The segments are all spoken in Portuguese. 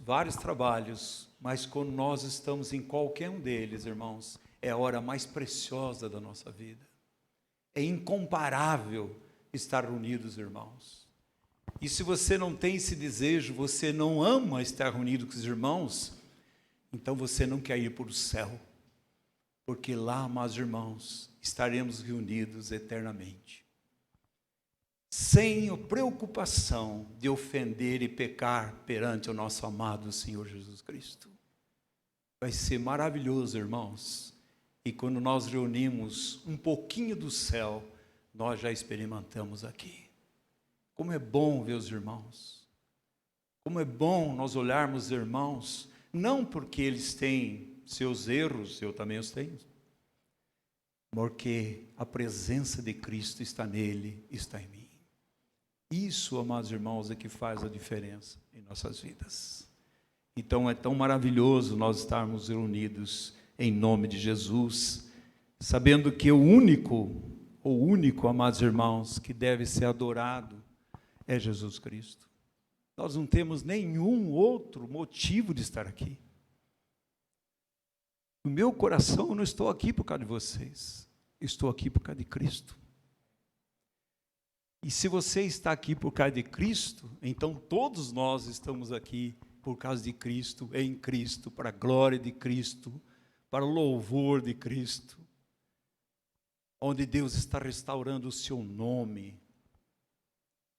vários trabalhos, mas quando nós estamos em qualquer um deles, irmãos, é a hora mais preciosa da nossa vida. É incomparável estar unidos, irmãos. E se você não tem esse desejo, você não ama estar reunido com os irmãos, então você não quer ir para o céu. Porque lá, amados irmãos, estaremos reunidos eternamente. Sem a preocupação de ofender e pecar perante o nosso amado Senhor Jesus Cristo. Vai ser maravilhoso, irmãos. E quando nós reunimos um pouquinho do céu, nós já experimentamos aqui. Como é bom ver os irmãos. Como é bom nós olharmos os irmãos, não porque eles têm seus erros, eu também os tenho, porque a presença de Cristo está nele, está em mim. Isso, amados irmãos, é que faz a diferença em nossas vidas. Então é tão maravilhoso nós estarmos reunidos em nome de Jesus, sabendo que o único, amados irmãos, que deve ser adorado é Jesus Cristo. Nós não temos nenhum outro motivo de estar aqui. No meu coração, eu não estou aqui por causa de vocês, estou aqui por causa de Cristo. E se você está aqui por causa de Cristo, então todos nós estamos aqui por causa de Cristo, em Cristo, para a glória de Cristo, para o louvor de Cristo, onde Deus está restaurando o seu nome,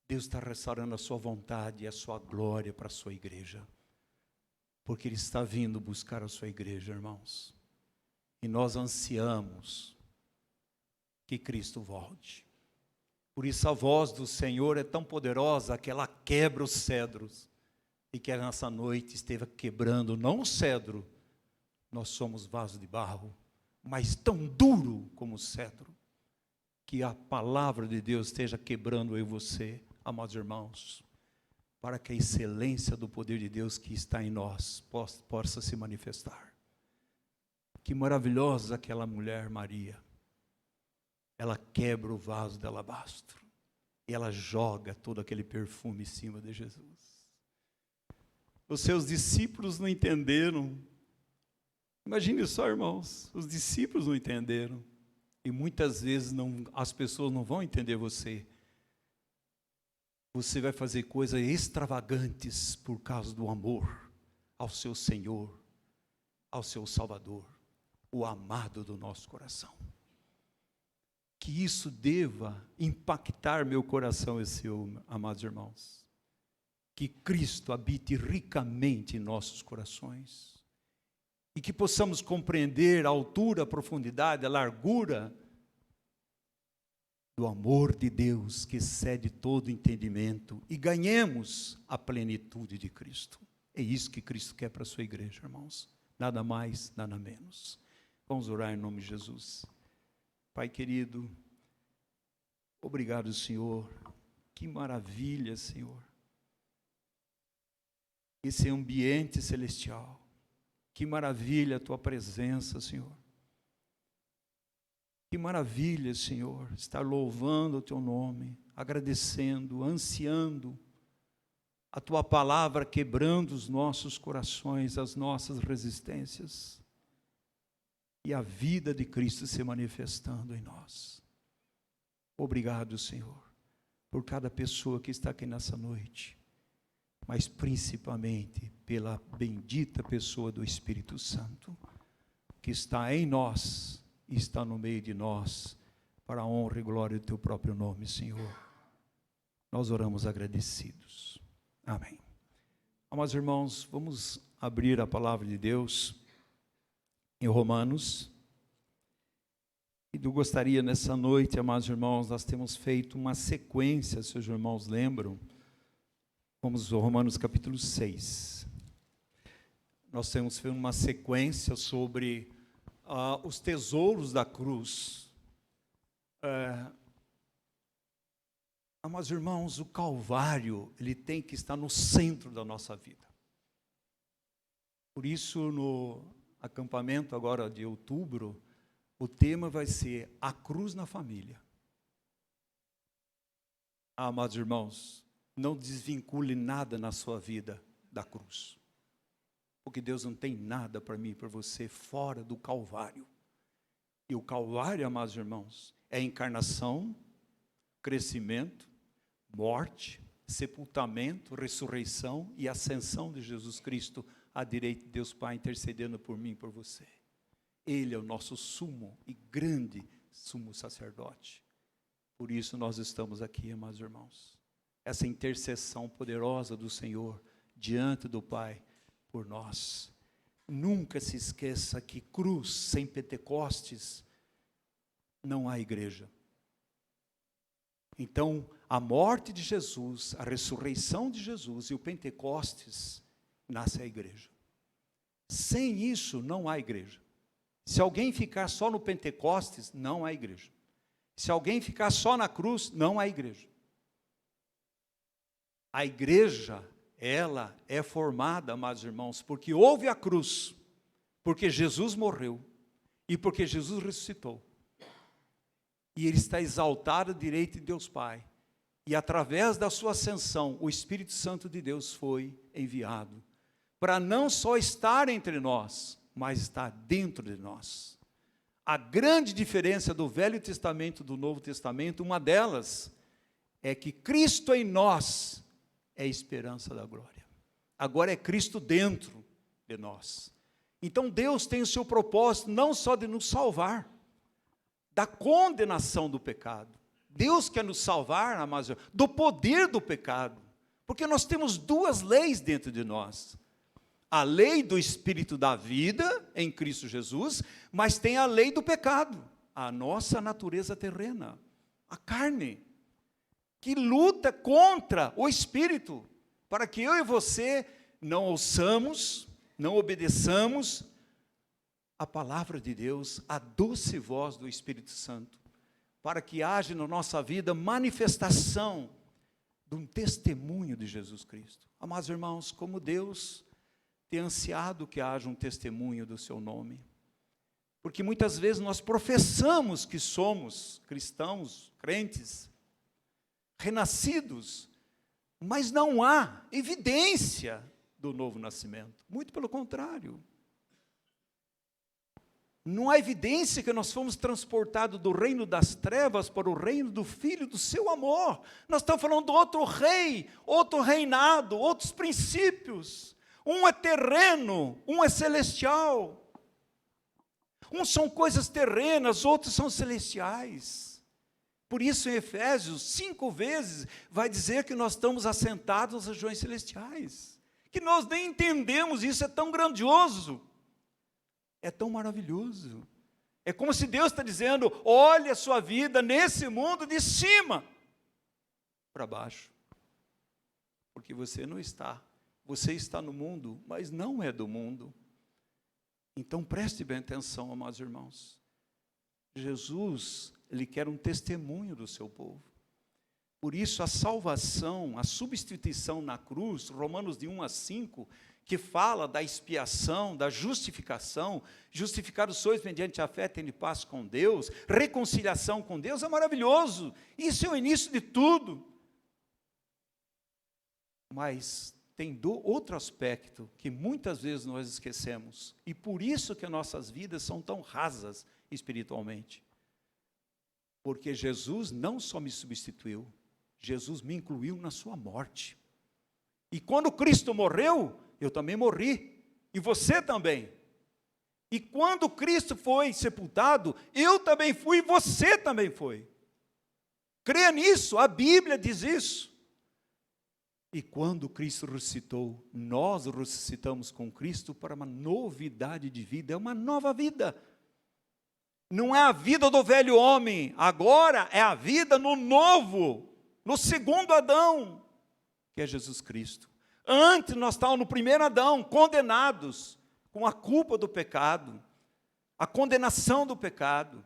Deus está restaurando a sua vontade e a sua glória para a sua igreja, porque Ele está vindo buscar a sua igreja, irmãos, e nós ansiamos que Cristo volte. Por isso a voz do Senhor é tão poderosa que ela quebra os cedros, e que nessa noite esteja quebrando, não o cedro, nós somos vaso de barro, mas tão duro como o cedro, que a palavra de Deus esteja quebrando eu e você, amados irmãos, para que a excelência do poder de Deus que está em nós possa se manifestar. Que maravilhosa aquela mulher Maria, ela quebra o vaso de alabastro, e ela joga todo aquele perfume em cima de Jesus. Os seus discípulos não entenderam. Imagine só, irmãos, os discípulos não entenderam. E muitas vezes as pessoas não vão entender você. Você vai fazer coisas extravagantes por causa do amor ao seu Senhor, ao seu Salvador, o amado do nosso coração. Que isso deva impactar meu coração e seu, amados irmãos. Que Cristo habite ricamente em nossos corações. E que possamos compreender a altura, a profundidade, a largura do amor de Deus que excede todo entendimento e ganhemos a plenitude de Cristo. É isso que Cristo quer para a sua igreja, irmãos. Nada mais, nada menos. Vamos orar em nome de Jesus. Pai querido, obrigado, Senhor. Que maravilha, Senhor. Esse ambiente celestial. Que maravilha a tua presença, Senhor. Que maravilha, Senhor, estar louvando o teu nome, agradecendo, ansiando a tua palavra, quebrando os nossos corações, as nossas resistências, e a vida de Cristo se manifestando em nós. Obrigado, Senhor, por cada pessoa que está aqui nessa noite, mas principalmente pela bendita pessoa do Espírito Santo, que está em nós, e está no meio de nós, para a honra e glória do teu próprio nome, Senhor. Nós oramos agradecidos. Amém. Amados irmãos, vamos abrir a palavra de Deus em Romanos. E eu gostaria nessa noite, amados irmãos, nós temos feito uma sequência, se os irmãos lembram, vamos ao Romanos capítulo 6. Nós temos feito uma sequência sobre os tesouros da cruz. Amados irmãos, o Calvário, ele tem que estar no centro da nossa vida. Por isso, no acampamento agora de outubro, o tema vai ser a cruz na família. Amados irmãos, não desvincule nada na sua vida da cruz. Porque Deus não tem nada para mim e para você fora do Calvário. E o Calvário, amados irmãos, é encarnação, crescimento, morte, sepultamento, ressurreição e ascensão de Jesus Cristo à direita de Deus Pai, intercedendo por mim e por você. Ele é o nosso sumo e grande sumo sacerdote. Por isso nós estamos aqui, amados irmãos. Essa intercessão poderosa do Senhor diante do Pai por nós. Nunca se esqueça que cruz sem Pentecostes não há igreja. Então, a morte de Jesus, a ressurreição de Jesus e o Pentecostes, nasce a igreja. Sem isso, não há igreja. Se alguém ficar só no Pentecostes, não há igreja. Se alguém ficar só na cruz, não há igreja. A igreja, ela é formada, amados irmãos, porque houve a cruz, porque Jesus morreu e porque Jesus ressuscitou. E Ele está exaltado à direita de Deus Pai. E através da sua ascensão, o Espírito Santo de Deus foi enviado para não só estar entre nós, mas estar dentro de nós. A grande diferença do Velho Testamento e do Novo Testamento, uma delas, é que Cristo em nós é a esperança da glória. Agora é Cristo dentro de nós. Então Deus tem o seu propósito não só de nos salvar da condenação do pecado. Deus quer nos salvar, amados, do poder do pecado. Porque nós temos duas leis dentro de nós. A lei do Espírito da vida, em Cristo Jesus, mas tem a lei do pecado, a nossa natureza terrena, a carne, que luta contra o Espírito, para que eu e você não ouçamos, não obedeçamos a palavra de Deus, a doce voz do Espírito Santo, para que haja na nossa vida manifestação de um testemunho de Jesus Cristo. Amados irmãos, como Deus tem ansiado que haja um testemunho do seu nome, porque muitas vezes nós professamos que somos cristãos, crentes, renascidos, mas não há evidência do novo nascimento, muito pelo contrário. Não há evidência que nós fomos transportados do reino das trevas para o reino do Filho do seu amor. Nós estamos falando de outro rei, outro reinado, outros princípios. Um é terreno, um é celestial. Uns são coisas terrenas, outros são celestiais. Por isso, em Efésios, 5 vezes, vai dizer que nós estamos assentados nas regiões celestiais. Que nós nem entendemos, isso é tão grandioso. É tão maravilhoso. É como se Deus está dizendo, olhe a sua vida nesse mundo de cima para baixo. Porque você não está. Você está no mundo, mas não é do mundo. Então preste bem atenção, amados irmãos. Jesus, Ele quer um testemunho do seu povo. Por isso a salvação, a substituição na cruz, Romanos de 1 a 5, que fala da expiação, da justificação, justificados sois mediante a fé, tendo paz com Deus, reconciliação com Deus, é maravilhoso. Isso é o início de tudo. Mas tem outro aspecto que muitas vezes nós esquecemos, e por isso que nossas vidas são tão rasas espiritualmente. Porque Jesus não só me substituiu, Jesus me incluiu na sua morte. E quando Cristo morreu, eu também morri, e você também. E quando Cristo foi sepultado, eu também fui, e você também foi. Creia nisso, a Bíblia diz isso. E quando Cristo ressuscitou, nós ressuscitamos com Cristo para uma novidade de vida, é uma nova vida. Não é a vida do velho homem, agora é a vida no novo, no segundo Adão, que é Jesus Cristo. Antes nós estávamos no primeiro Adão, condenados, com a culpa do pecado, a condenação do pecado,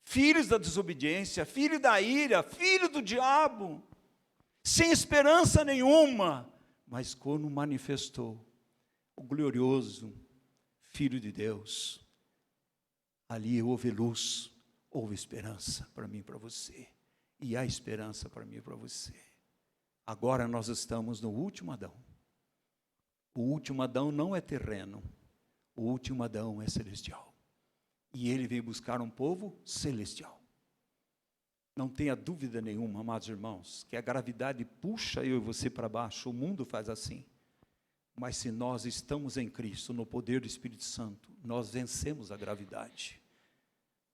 filhos da desobediência, filho da ira, filho do diabo, sem esperança nenhuma, mas quando manifestou o glorioso Filho de Deus, ali houve luz, houve esperança para mim e para você, e há esperança para mim e para você. Agora nós estamos no último Adão. O último Adão não é terreno, o último Adão é celestial. E ele veio buscar um povo celestial. Não tenha dúvida nenhuma, amados irmãos, que a gravidade puxa eu e você para baixo, o mundo faz assim. Mas se nós estamos em Cristo, no poder do Espírito Santo, nós vencemos a gravidade.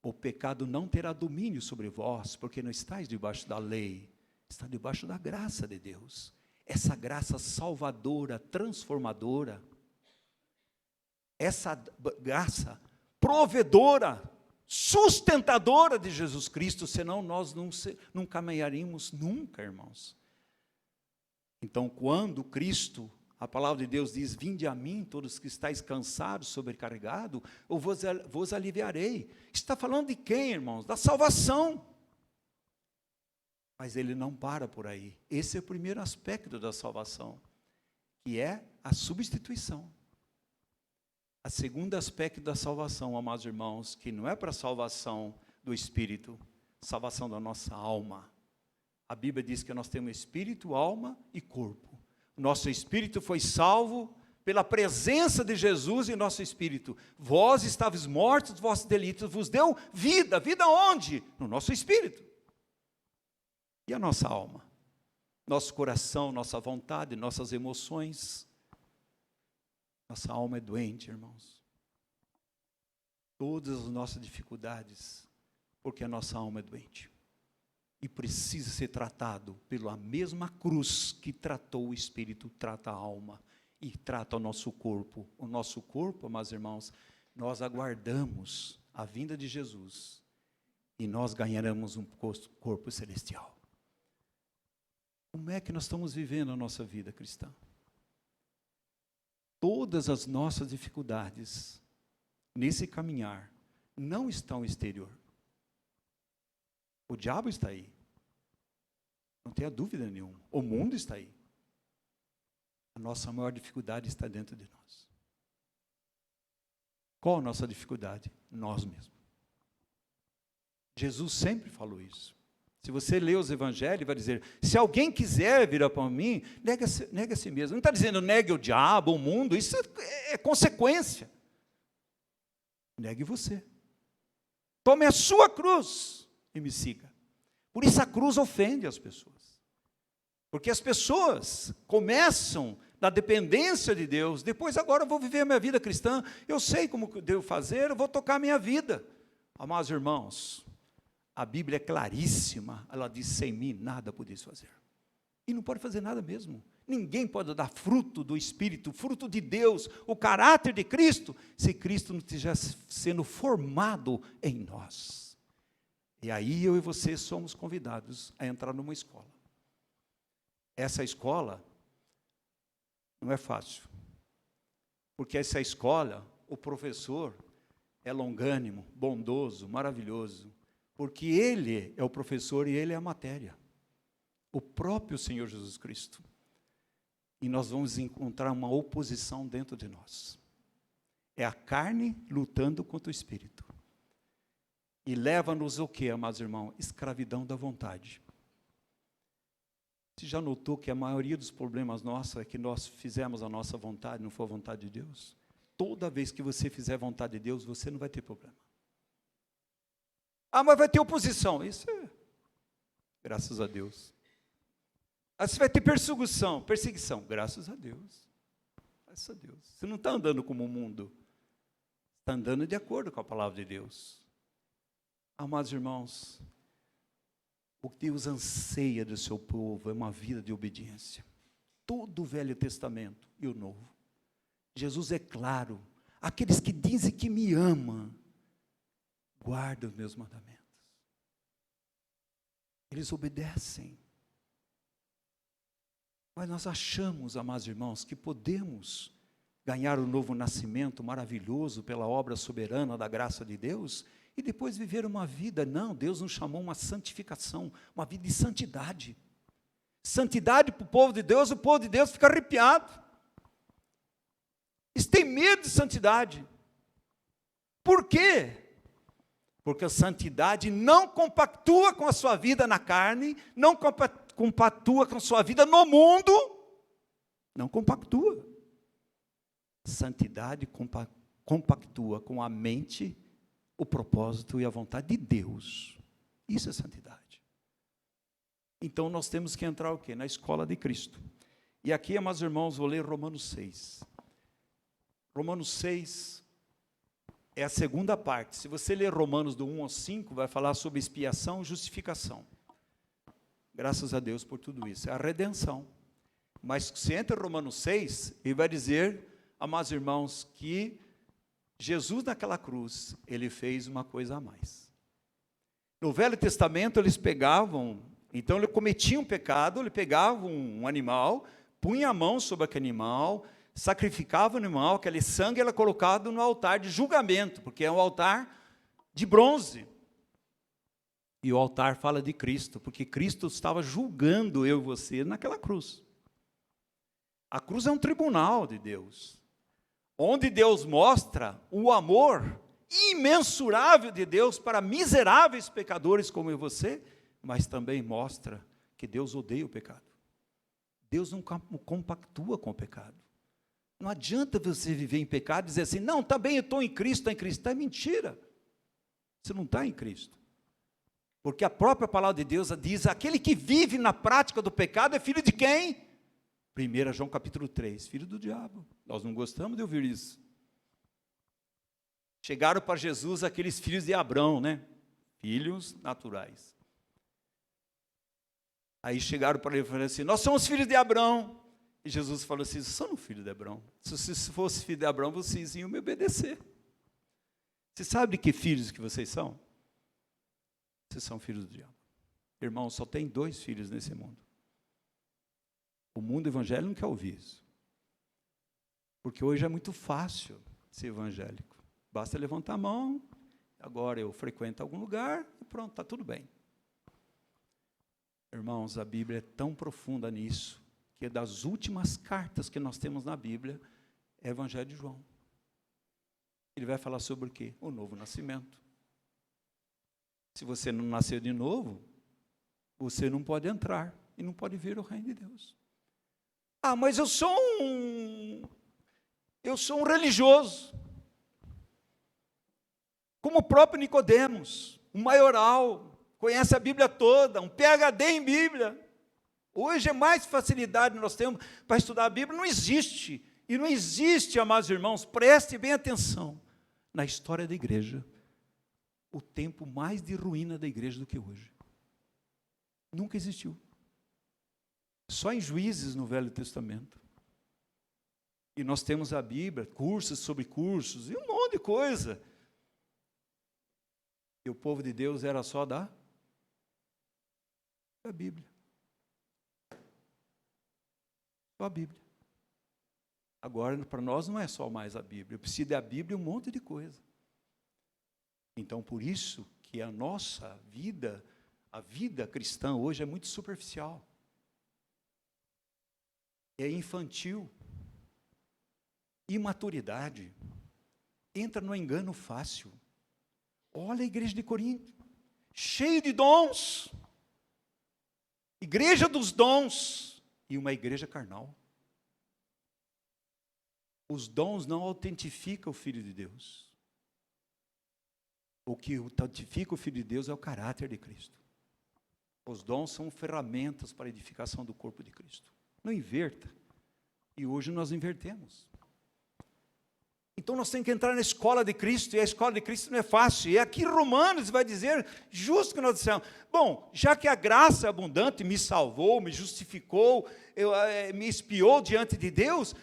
O pecado não terá domínio sobre vós, porque não estáis debaixo da lei, está debaixo da graça de Deus. Essa graça salvadora, transformadora, essa graça provedora, sustentadora de Jesus Cristo, senão nós não caminharíamos nunca, irmãos. Então, quando Cristo, a palavra de Deus diz, vinde a mim, todos que estáis cansados, sobrecarregados, eu vos aliviarei. Está falando de quem, irmãos? Da salvação. Mas ele não para por aí. Esse é o primeiro aspecto da salvação, que é a substituição. O segundo aspecto da salvação, amados irmãos, que não é para a salvação do espírito, salvação da nossa alma. A Bíblia diz que nós temos espírito, alma e corpo. Nosso espírito foi salvo pela presença de Jesus em nosso espírito. Vós estavais mortos, vossos delitos vos deu vida. Vida onde? No nosso espírito. E a nossa alma? Nosso coração, nossa vontade, nossas emoções. Nossa alma é doente, irmãos. Todas as nossas dificuldades, porque a nossa alma é doente. E precisa ser tratado pela mesma cruz que tratou o espírito, trata a alma e trata o nosso corpo. O nosso corpo, amados irmãos, nós aguardamos a vinda de Jesus e nós ganharemos um corpo celestial. Como é que nós estamos vivendo a nossa vida cristã? Todas as nossas dificuldades nesse caminhar não estão no exterior. O diabo está aí. Não tenha dúvida nenhuma. O mundo está aí. A nossa maior dificuldade está dentro de nós. Qual a nossa dificuldade? Nós mesmos. Jesus sempre falou isso. Se você ler os evangelhos, vai dizer, se alguém quiser vir para mim, nega a si mesmo. Não está dizendo negue o diabo, o mundo, isso é consequência. Negue você. Tome a sua cruz e me siga. Por isso a cruz ofende as pessoas. Porque as pessoas começam na dependência de Deus, depois agora eu vou viver a minha vida cristã, eu sei como devo fazer, eu vou tocar a minha vida. Amados irmãos, a Bíblia é claríssima, ela diz, sem mim nada podeis fazer. E não pode fazer nada mesmo. Ninguém pode dar fruto do Espírito, fruto de Deus, o caráter de Cristo, se Cristo não estiver sendo formado em nós. E aí eu e você somos convidados a entrar numa escola. Essa escola não é fácil, porque essa escola, o professor é longânimo, bondoso, maravilhoso, porque ele é o professor e ele é a matéria, o próprio Senhor Jesus Cristo. E nós vamos encontrar uma oposição dentro de nós. É a carne lutando contra o Espírito. E leva-nos o que, amados irmãos? Escravidão da vontade. Você já notou que a maioria dos problemas nossos é que nós fizemos a nossa vontade, não foi a vontade de Deus? Toda vez que você fizer a vontade de Deus, você não vai ter problema. Ah, mas vai ter oposição. Isso é, graças a Deus. Ah, você vai ter perseguição. Graças a Deus. Graças a Deus. Você não está andando como o mundo. Está andando de acordo com a palavra de Deus. Amados irmãos, o que Deus anseia do seu povo é uma vida de obediência. Todo o Velho Testamento e o Novo. Jesus é claro. Aqueles que dizem que me amam, guardam os meus mandamentos. Eles obedecem. Mas nós achamos, amados irmãos, que podemos ganhar o novo nascimento maravilhoso pela obra soberana da graça de Deus e depois viver uma vida. Não, Deus nos chamou uma santificação, uma vida de santidade. Santidade para o povo de Deus, o povo de Deus fica arrepiado. Eles têm medo de santidade. Por quê? Porque a santidade não compactua com a sua vida na carne, não compactua com a sua vida no mundo, não compactua. Santidade compactua com a mente, o propósito e a vontade de Deus. Isso é santidade. Então nós temos que entrar o quê? Na escola de Cristo. E aqui, amados irmãos, vou ler Romanos 6. Romanos 6 é a segunda parte. Se você ler Romanos do 1 ao 5, vai falar sobre expiação e justificação. Graças a Deus por tudo isso. É a redenção. Mas se entra em Romanos 6, ele vai dizer, amados irmãos, que Jesus naquela cruz, ele fez uma coisa a mais. No Velho Testamento eles pegavam, então ele cometia um pecado, ele pegava um animal, punha a mão sobre aquele animal, sacrificava o animal, aquele sangue era colocado no altar de julgamento, porque é um altar de bronze. E o altar fala de Cristo, porque Cristo estava julgando eu e você naquela cruz. A cruz é um tribunal de Deus, onde Deus mostra o amor imensurável de Deus para miseráveis pecadores como eu e você, mas também mostra que Deus odeia o pecado. Deus não compactua com o pecado. Não adianta você viver em pecado e dizer assim, não, está bem, eu estou em Cristo, está em Cristo. É mentira. Você não está em Cristo. Porque a própria palavra de Deus diz, aquele que vive na prática do pecado é filho de quem? 1 João capítulo 3, filho do diabo. Nós não gostamos de ouvir isso. Chegaram para Jesus aqueles filhos de Abrão, né? Filhos naturais. Aí chegaram para ele e falaram assim, nós somos filhos de Abrão. E Jesus falou assim, vocês são filhos de Abrão. Se fosse filho de Abrão, vocês iam me obedecer. Você sabe de que filhos que vocês são? Vocês são filhos do diabo. Irmão, só tem 2 filhos nesse mundo. O mundo evangélico não quer ouvir isso. Porque hoje é muito fácil ser evangélico. Basta levantar a mão, agora eu frequento algum lugar, e pronto, está tudo bem. Irmãos, a Bíblia é tão profunda nisso, que das últimas cartas que nós temos na Bíblia, é o Evangelho de João. Ele vai falar sobre o quê? O novo nascimento. Se você não nasceu de novo, você não pode entrar e não pode ver o reino de Deus. Ah, mas eu sou um religioso. Como o próprio Nicodemos, um maioral, conhece a Bíblia toda, um PhD em Bíblia. Hoje é mais facilidade nós temos para estudar a Bíblia, não existe. E não existe, amados irmãos, preste bem atenção, na história da igreja, o tempo mais de ruína da igreja do que hoje. Nunca existiu. Só em Juízes no Velho Testamento. E nós temos a Bíblia, cursos sobre cursos, e um monte de coisa. E o povo de Deus era só da Bíblia. Só a Bíblia. Agora, para nós não é só mais a Bíblia. Eu preciso da Bíblia e um monte de coisa. Então, por isso que a nossa vida, a vida cristã hoje é muito superficial. É infantil. Imaturidade. Entra no engano fácil. Olha a igreja de Corinto. Cheio de dons. Igreja dos dons. E uma igreja carnal. Os dons não autentificam o Filho de Deus. O que autentifica o Filho de Deus é o caráter de Cristo. Os dons são ferramentas para a edificação do corpo de Cristo. Não inverta. E hoje nós invertemos. Então nós temos que entrar na escola de Cristo, e a escola de Cristo não é fácil. E aqui Romanos vai dizer, justo que nós dissemos, bom, já que a graça abundante me salvou, me justificou, me expiou diante de Deus,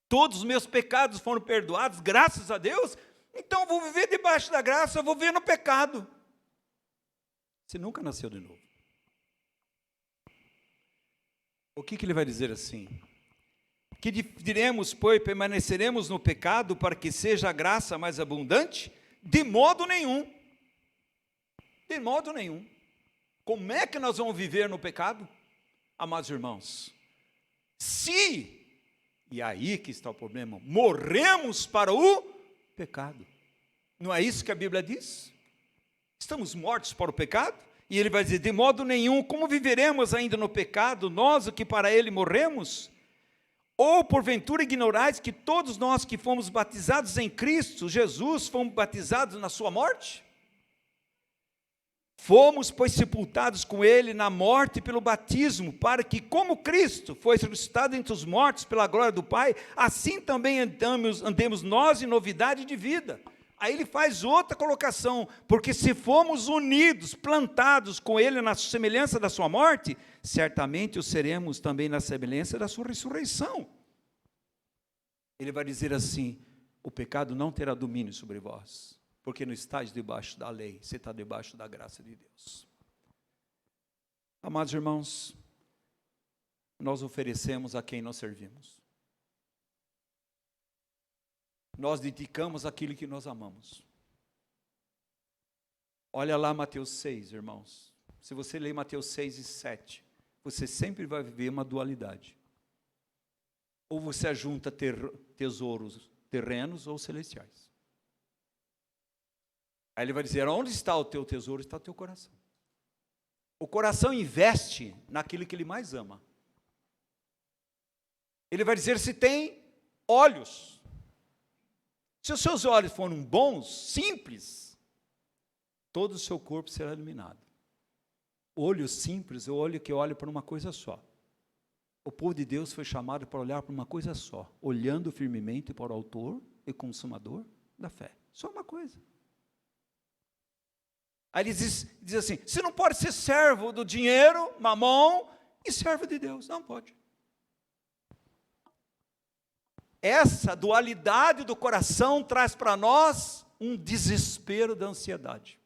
todos os meus pecados foram perdoados, graças a Deus, então eu vou viver debaixo da graça, eu vou viver no pecado. Você nunca nasceu de novo. O que ele vai dizer assim? Que diremos, pois, permaneceremos no pecado para que seja a graça mais abundante? De modo nenhum. De modo nenhum. Como é que nós vamos viver no pecado? Amados irmãos, se, e aí que está o problema, morremos para o pecado. Não é isso que a Bíblia diz? Estamos mortos para o pecado? E ele vai dizer: de modo nenhum, como viveremos ainda no pecado, nós o que para ele morremos? Ou porventura ignorais que todos nós que fomos batizados em Cristo Jesus, fomos batizados na sua morte? Fomos, pois, sepultados com ele na morte pelo batismo, para que, como Cristo foi ressuscitado entre os mortos pela glória do Pai, assim também andemos nós em novidade de vida. Aí ele faz outra colocação: porque se fomos unidos, plantados com ele na semelhança da sua morte, certamente o seremos também na semelhança da sua ressurreição. Ele vai dizer assim: o pecado não terá domínio sobre vós, porque não estáis debaixo da lei, você está debaixo da graça de Deus. Amados irmãos, nós oferecemos a quem nós servimos. Nós dedicamos aquilo que nós amamos. Olha lá Mateus 6, irmãos. Se você ler Mateus 6 e 7, você sempre vai viver uma dualidade. Ou você ajunta tesouros terrenos ou celestiais. Aí ele vai dizer: onde está o teu tesouro, está o teu coração. O coração investe naquilo que ele mais ama. Ele vai dizer: se tem olhos, se os seus olhos forem bons, simples, todo o seu corpo será iluminado. Olho simples é o olho que olha para uma coisa só. O povo de Deus foi chamado para olhar para uma coisa só, olhando firmemente para o autor e consumador da fé. Só uma coisa. Aí ele diz assim: você não pode ser servo do dinheiro, mamão, e servo de Deus. Não pode. Essa dualidade do coração traz para nós um desespero da ansiedade.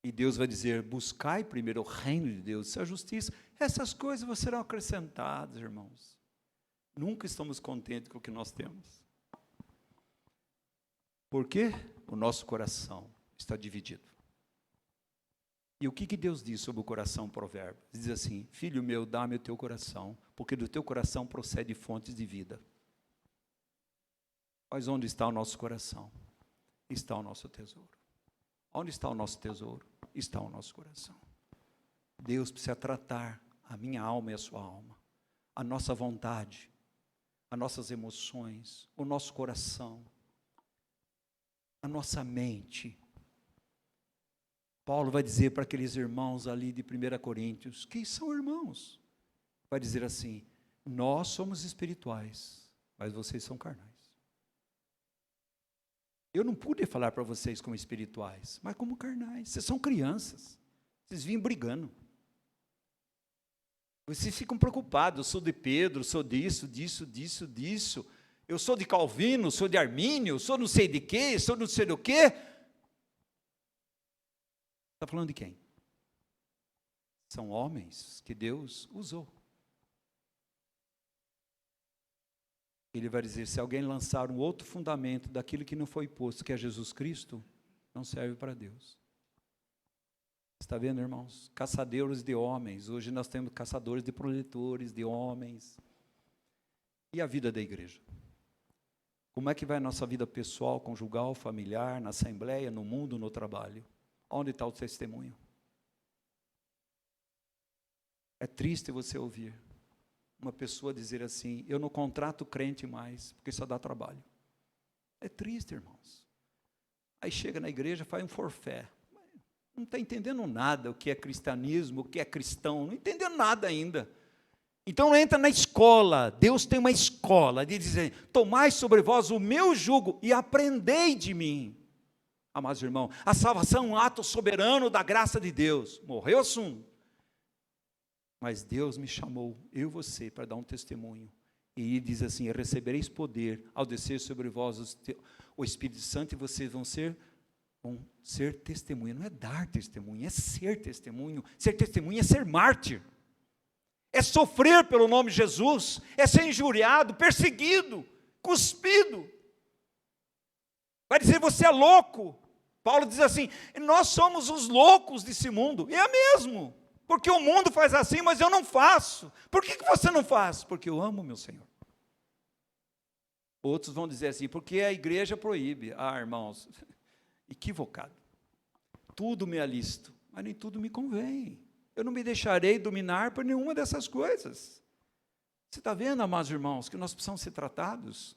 E Deus vai dizer: buscai primeiro o reino de Deus e a justiça. Essas coisas vos serão acrescentadas, irmãos. Nunca estamos contentes com o que nós temos. Por quê? O nosso coração está dividido. E o que Deus diz sobre o coração, Provérbios? Diz assim: filho meu, dá-me o teu coração, porque do teu coração procede fontes de vida. Mas onde está o nosso coração? Está o nosso tesouro. Onde está o nosso tesouro? Está o nosso coração. Deus precisa tratar a minha alma e a sua alma, a nossa vontade, as nossas emoções, o nosso coração, a nossa mente. Paulo vai dizer para aqueles irmãos ali de 1 Coríntios, que são irmãos, vai dizer assim: nós somos espirituais, mas vocês são carnais. Eu não pude falar para vocês como espirituais, mas como carnais. Vocês são crianças, vocês vêm brigando. Vocês ficam preocupados: eu sou de Pedro, sou disso. Eu sou de Calvino, sou de Armínio, sou não sei de quê, sou não sei do quê. Está falando de quem? São homens que Deus usou. Ele vai dizer: se alguém lançar um outro fundamento daquilo que não foi posto, que é Jesus Cristo, não serve para Deus. Está vendo, irmãos? Caçadores de homens. Hoje nós temos caçadores de proletores, de homens. E a vida da igreja? Como é que vai a nossa vida pessoal, conjugal, familiar, na assembleia, no mundo, no trabalho? Onde está o testemunho? É triste você ouvir uma pessoa dizer assim: eu não contrato crente mais, porque só dá trabalho. É triste, irmãos. Aí chega na igreja, faz um forfé. Não está entendendo nada o que é cristianismo, o que é cristão, não entendeu nada ainda. Então entra na escola. Deus tem uma escola de dizer: tomai sobre vós o meu jugo e aprendei de mim. Amados irmãos, a salvação é um ato soberano da graça de Deus. Morreu o assunto. Mas Deus me chamou, eu e você, para dar um testemunho. E ele diz assim: recebereis poder ao descer sobre vós o Espírito Santo, e vocês vão ser testemunha. Não é dar testemunho, é ser testemunho. Ser testemunha é ser mártir. É sofrer pelo nome de Jesus, é ser injuriado, perseguido, cuspido. Vai dizer: você é louco. Paulo diz assim: nós somos os loucos desse mundo. E é mesmo, porque o mundo faz assim, mas eu não faço. Por que você não faz? Porque eu amo meu Senhor. Outros vão dizer assim: porque a igreja proíbe. Ah, irmãos, equivocado. tudo me alisto, mas nem tudo me convém. Eu não me deixarei dominar por nenhuma dessas coisas. Você está vendo, amados irmãos, que nós precisamos ser tratados?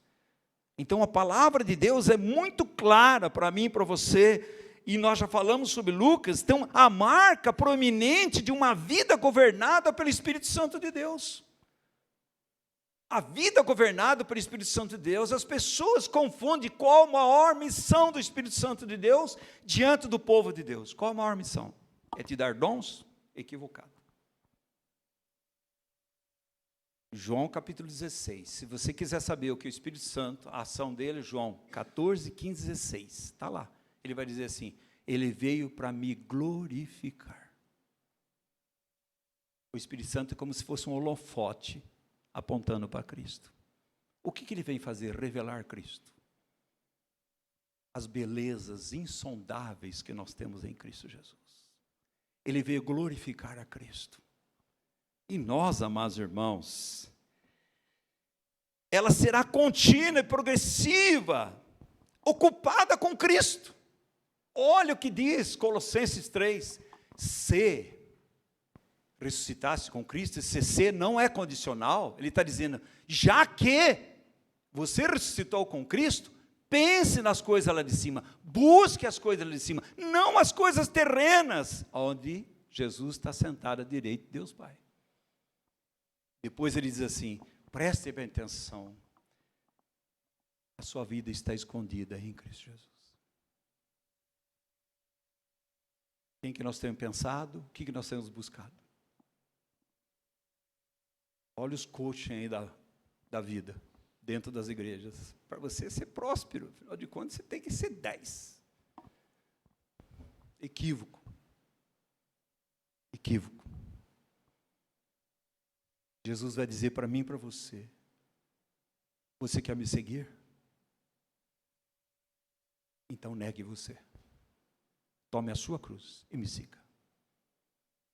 Então a palavra de Deus é muito clara para mim e para você, e nós já falamos sobre Lucas. Então a marca proeminente de uma vida governada pelo Espírito Santo de Deus. A vida governada pelo Espírito Santo de Deus, as pessoas confundem qual a maior missão do Espírito Santo de Deus diante do povo de Deus. Qual a maior missão? É te dar dons? Equivocado. João capítulo 16, se você quiser saber o que o Espírito Santo, a ação dele, João 14, 15, 16, está lá. Ele vai dizer assim, ele veio para me glorificar. O Espírito Santo é como se fosse um holofote apontando para Cristo. O que ele vem fazer? Revelar Cristo. As belezas insondáveis que nós temos em Cristo Jesus. Ele veio glorificar a Cristo. E nós, amados irmãos, ela será contínua e progressiva, ocupada com Cristo. Olha o que diz Colossenses 3, se ressuscitasse com Cristo, esse ser não é condicional, ele está dizendo, já que você ressuscitou com Cristo, pense nas coisas lá de cima, busque as coisas lá de cima, não as coisas terrenas, onde Jesus está sentado à direita de Deus Pai. Depois ele diz assim, preste bem atenção, a sua vida está escondida em Cristo Jesus. Quem que nós temos pensado, o que nós temos buscado? Olha os coaching aí da vida, dentro das igrejas. Para você ser próspero, afinal de contas, você tem que ser 10. Equívoco. Equívoco. Jesus vai dizer para mim e para você, você quer me seguir? Então negue você. Tome a sua cruz e me siga.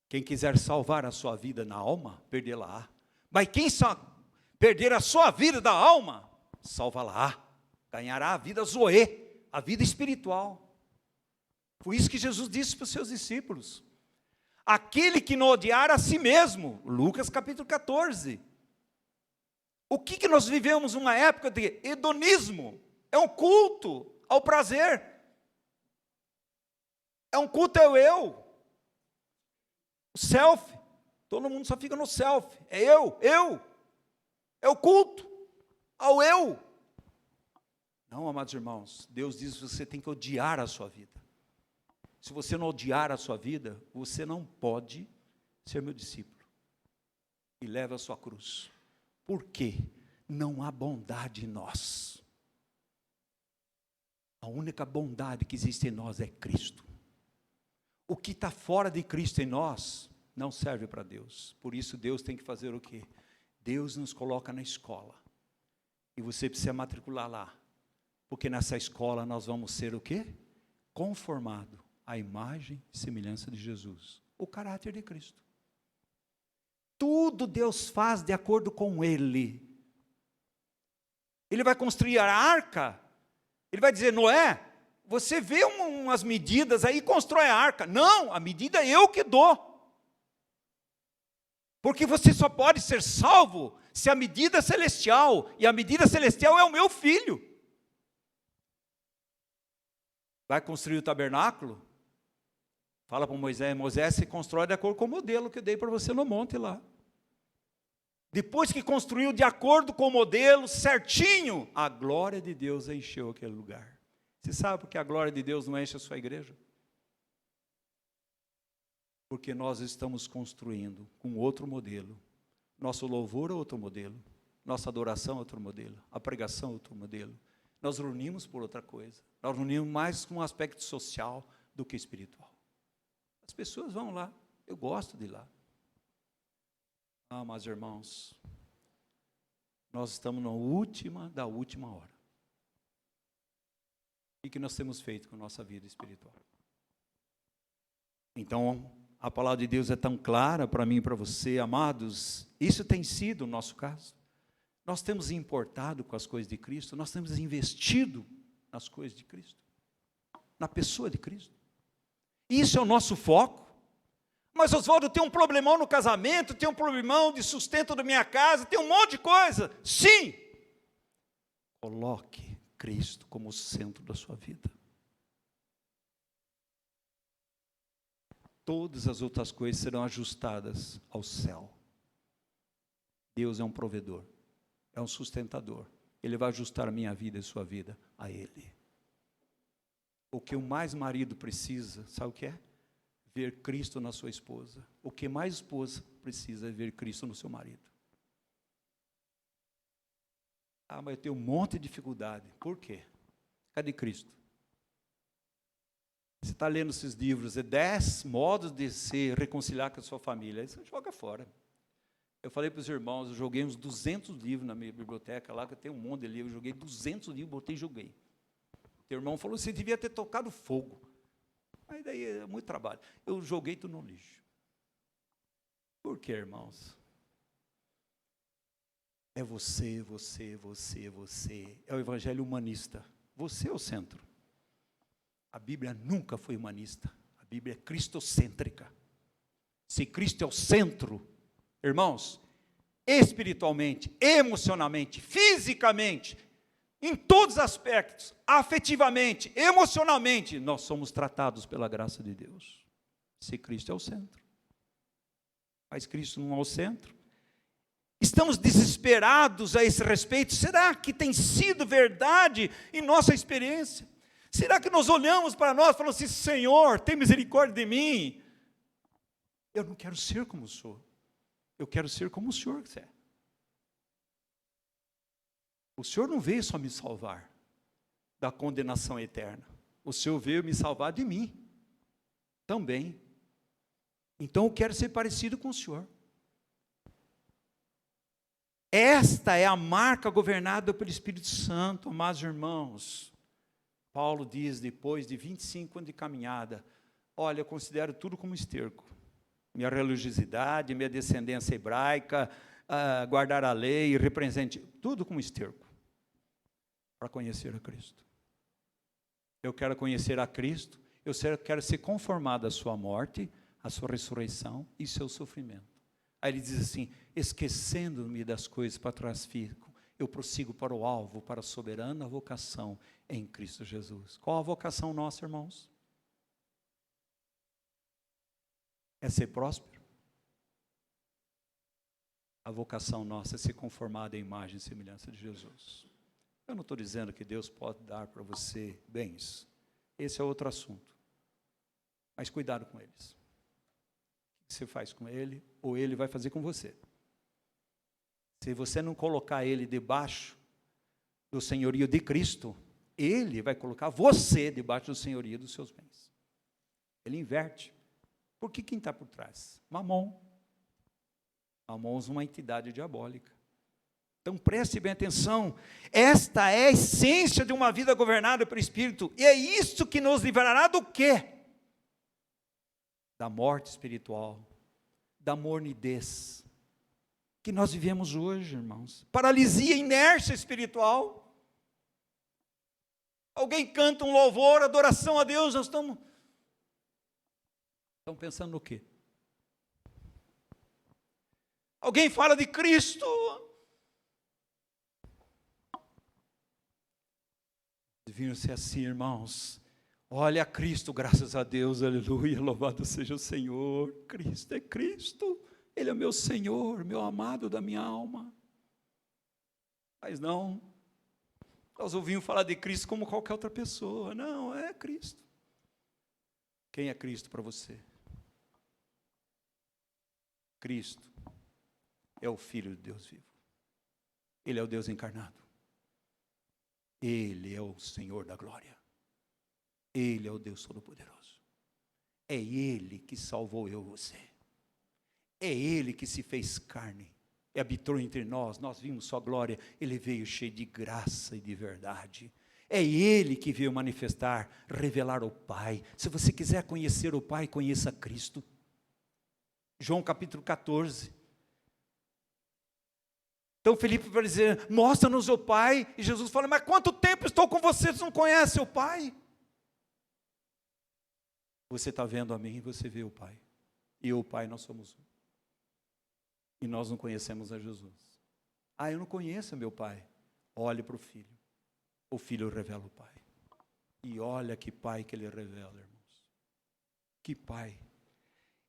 Quem quiser salvar a sua vida na alma, perdê-la-á. Mas quem só perder a sua vida da alma, salva-la-á. Ganhará a vida zoe, a vida espiritual. Foi isso que Jesus disse para os seus discípulos. Aquele que não odiar a si mesmo, Lucas capítulo 14. O que nós vivemos numa época de hedonismo? É um culto ao prazer. É um culto ao eu. O self. Todo mundo só fica no self. É eu. É o culto ao eu. Não, amados irmãos, Deus diz que você tem que odiar a sua vida. Se você não odiar a sua vida, você não pode ser meu discípulo. E leva a sua cruz. Por quê? Não há bondade em nós. A única bondade que existe em nós é Cristo. O que está fora de Cristo em nós, não serve para Deus. Por isso Deus tem que fazer o quê? Deus nos coloca na escola. E você precisa matricular lá. Porque nessa escola nós vamos ser o quê? Conformado à imagem e semelhança de Jesus. O caráter de Cristo. Tudo Deus faz de acordo com Ele. Ele vai construir a arca. Ele vai dizer, Noé, você vê umas medidas aí e constrói a arca. Não, a medida é eu que dou. Porque você só pode ser salvo se a medida é celestial. E a medida celestial é o meu filho. Vai construir o tabernáculo? Fala para Moisés, Moisés se constrói de acordo com o modelo que eu dei para você no monte lá. Depois que construiu de acordo com o modelo certinho, a glória de Deus encheu aquele lugar. Você sabe por que a glória de Deus não enche a sua igreja? Porque nós estamos construindo com outro modelo. Nosso louvor é outro modelo. Nossa adoração é outro modelo. A pregação é outro modelo. Nós reunimos por outra coisa. Nós reunimos mais com um aspecto social do que espiritual. As pessoas vão lá. Eu gosto de ir lá. Ah, mas irmãos, nós estamos na última da última hora. O que nós temos feito com a nossa vida espiritual? Então, a palavra de Deus é tão clara para mim e para você, amados. Isso tem sido o nosso caso. Nós temos importado com as coisas de Cristo, nós temos investido nas coisas de Cristo, na pessoa de Cristo. Isso é o nosso foco. Mas, Oswaldo, tem um problemão no casamento, tem um problemão de sustento da minha casa, tem um monte de coisa. Sim! Coloque Cristo como o centro da sua vida. Todas as outras coisas serão ajustadas ao céu. Deus é um provedor, é um sustentador. Ele vai ajustar a minha vida e a sua vida a Ele. O que o mais marido precisa, sabe o que é? Ver Cristo na sua esposa. O que mais esposa precisa é ver Cristo no seu marido. Ah, mas eu tenho um monte de dificuldade. Por quê? Cadê Cristo? Você está lendo esses livros, 10 modos de se reconciliar com a sua família. Aí você joga fora. Eu falei para os irmãos, eu joguei uns 200 livros na minha biblioteca lá, que eu tenho um monte de livros, eu joguei 200 livros, botei e joguei. O irmão falou, você devia ter tocado fogo. Aí daí é muito trabalho. Eu joguei tudo no lixo. Por quê, irmãos? É você, você, você, você. É o evangelho humanista. Você é o centro. A Bíblia nunca foi humanista. A Bíblia é cristocêntrica. Se Cristo é o centro, irmãos, espiritualmente, emocionalmente, fisicamente, em todos os aspectos, afetivamente, emocionalmente, nós somos tratados pela graça de Deus. Se Cristo é o centro. Mas Cristo não é o centro. Estamos desesperados a esse respeito. Será que tem sido verdade em nossa experiência? Será que nós olhamos para nós e falamos assim, Senhor, tem misericórdia de mim? Eu não quero ser como sou. Eu quero ser como o Senhor é. O Senhor não veio só me salvar da condenação eterna. O Senhor veio me salvar de mim também. Então eu quero ser parecido com o Senhor. Esta é a marca governada pelo Espírito Santo, amados irmãos. Paulo diz, depois de 25 anos de caminhada, olha, eu considero tudo como esterco. Minha religiosidade, minha descendência hebraica, guardar a lei, represente, tudo como esterco, para conhecer a Cristo. Eu quero conhecer a Cristo, eu quero ser conformado à sua morte, à sua ressurreição e seu sofrimento. Aí ele diz assim, esquecendo-me das coisas para trás fico, eu prossigo para o alvo, para a soberana vocação em Cristo Jesus. Qual a vocação nossa, irmãos? É ser próspero? A vocação nossa é ser conformada à imagem e semelhança de Jesus. Eu não estou dizendo que Deus pode dar para você bens. Esse é outro assunto. Mas cuidado com eles. O que você faz com ele, ou ele vai fazer com você. Se você não colocar ele debaixo do senhorio de Cristo, ele vai colocar você debaixo do senhorio dos seus bens. Ele inverte. Porque quem está por trás? Mamon. Mamon é uma entidade diabólica. Então preste bem atenção, esta é a essência de uma vida governada pelo Espírito, e é isso que nos livrará do quê? Da morte espiritual, da mornidez, que nós vivemos hoje, irmãos. Paralisia, inércia espiritual. Alguém canta um louvor, adoração a Deus, nós estamos pensando no quê? Alguém fala de Cristo, deviam ser assim, irmãos. Olha Cristo, graças a Deus, aleluia, louvado seja o Senhor. Cristo é Cristo, Ele é meu Senhor, meu amado da minha alma. Mas não, nós ouvimos falar de Cristo como qualquer outra pessoa. Não, é Cristo. Quem é Cristo para você? Cristo é o Filho de Deus vivo. Ele é o Deus encarnado. Ele é o Senhor da glória. Ele é o Deus Todo-Poderoso. É Ele que salvou eu e você. É Ele que se fez carne e habitou entre nós. Nós vimos sua glória. Ele veio cheio de graça e de verdade. É Ele que veio manifestar, revelar o Pai. Se você quiser conhecer o Pai, conheça Cristo. João capítulo 14. Então Filipe vai dizer, mostra-nos o Pai. E Jesus fala, mas quanto tempo estou com vocês, não conhecem o Pai? Você está vendo a mim e você vê o Pai. E eu e o Pai, nós somos um. E nós não conhecemos a Jesus. Eu não conheço meu Pai. Olhe para o Filho. O Filho revela o Pai. E olha que Pai que Ele revela, irmãos. Que Pai.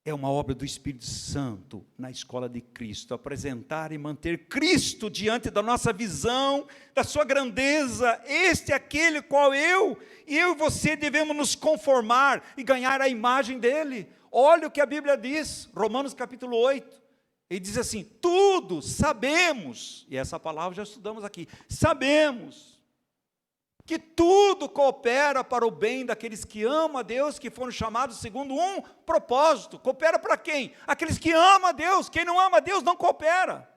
É uma obra do Espírito Santo na escola de Cristo, apresentar e manter Cristo diante da nossa visão, da sua grandeza. Este é aquele qual eu e você devemos nos conformar e ganhar a imagem dele. Olha o que a Bíblia diz, Romanos capítulo 8. Ele diz assim: tudo sabemos, e essa palavra já estudamos aqui, sabemos que tudo coopera para o bem daqueles que amam a Deus, que foram chamados segundo um propósito. Coopera para quem? Aqueles que amam a Deus. Quem não ama a Deus não coopera.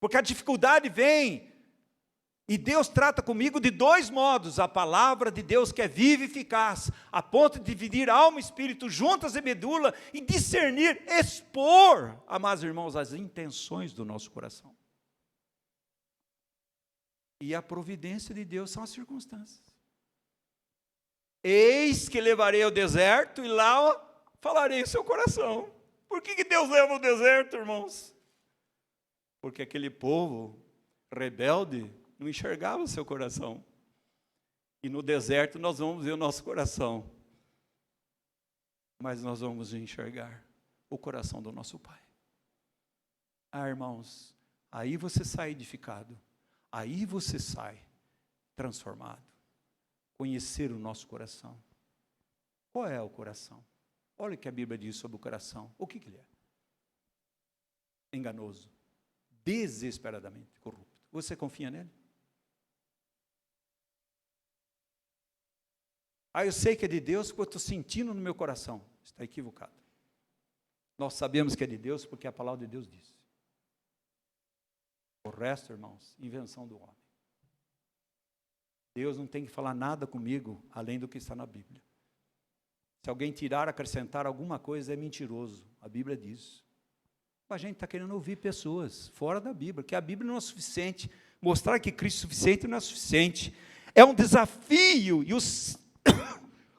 Porque a dificuldade vem, e Deus trata comigo de dois modos: a palavra de Deus que é viva e eficaz, a ponto de dividir alma e espírito, juntas e medula, e discernir, expor, amados irmãos, as intenções do nosso coração. E a providência de Deus são as circunstâncias. Eis que levarei ao deserto e lá falarei o seu coração. Por que Deus leva ao deserto, irmãos? Porque aquele povo rebelde não enxergava o seu coração. E no deserto nós vamos ver o nosso coração. Mas nós vamos enxergar o coração do nosso Pai. Irmãos, aí você sai edificado. Aí você sai transformado. Conhecer o nosso coração. Qual é o coração? Olha o que a Bíblia diz sobre o coração. O que ele é? Enganoso. Desesperadamente corrupto. Você confia nele? Eu sei que é de Deus porque eu estou sentindo no meu coração. Está equivocado. Nós sabemos que é de Deus porque a palavra de Deus diz. O resto, irmãos, invenção do homem. Deus não tem que falar nada comigo além do que está na Bíblia. Se alguém tirar, acrescentar alguma coisa, é mentiroso. A Bíblia diz. A gente está querendo ouvir pessoas fora da Bíblia, que a Bíblia não é suficiente. Mostrar que Cristo é suficiente não é suficiente. É um desafio e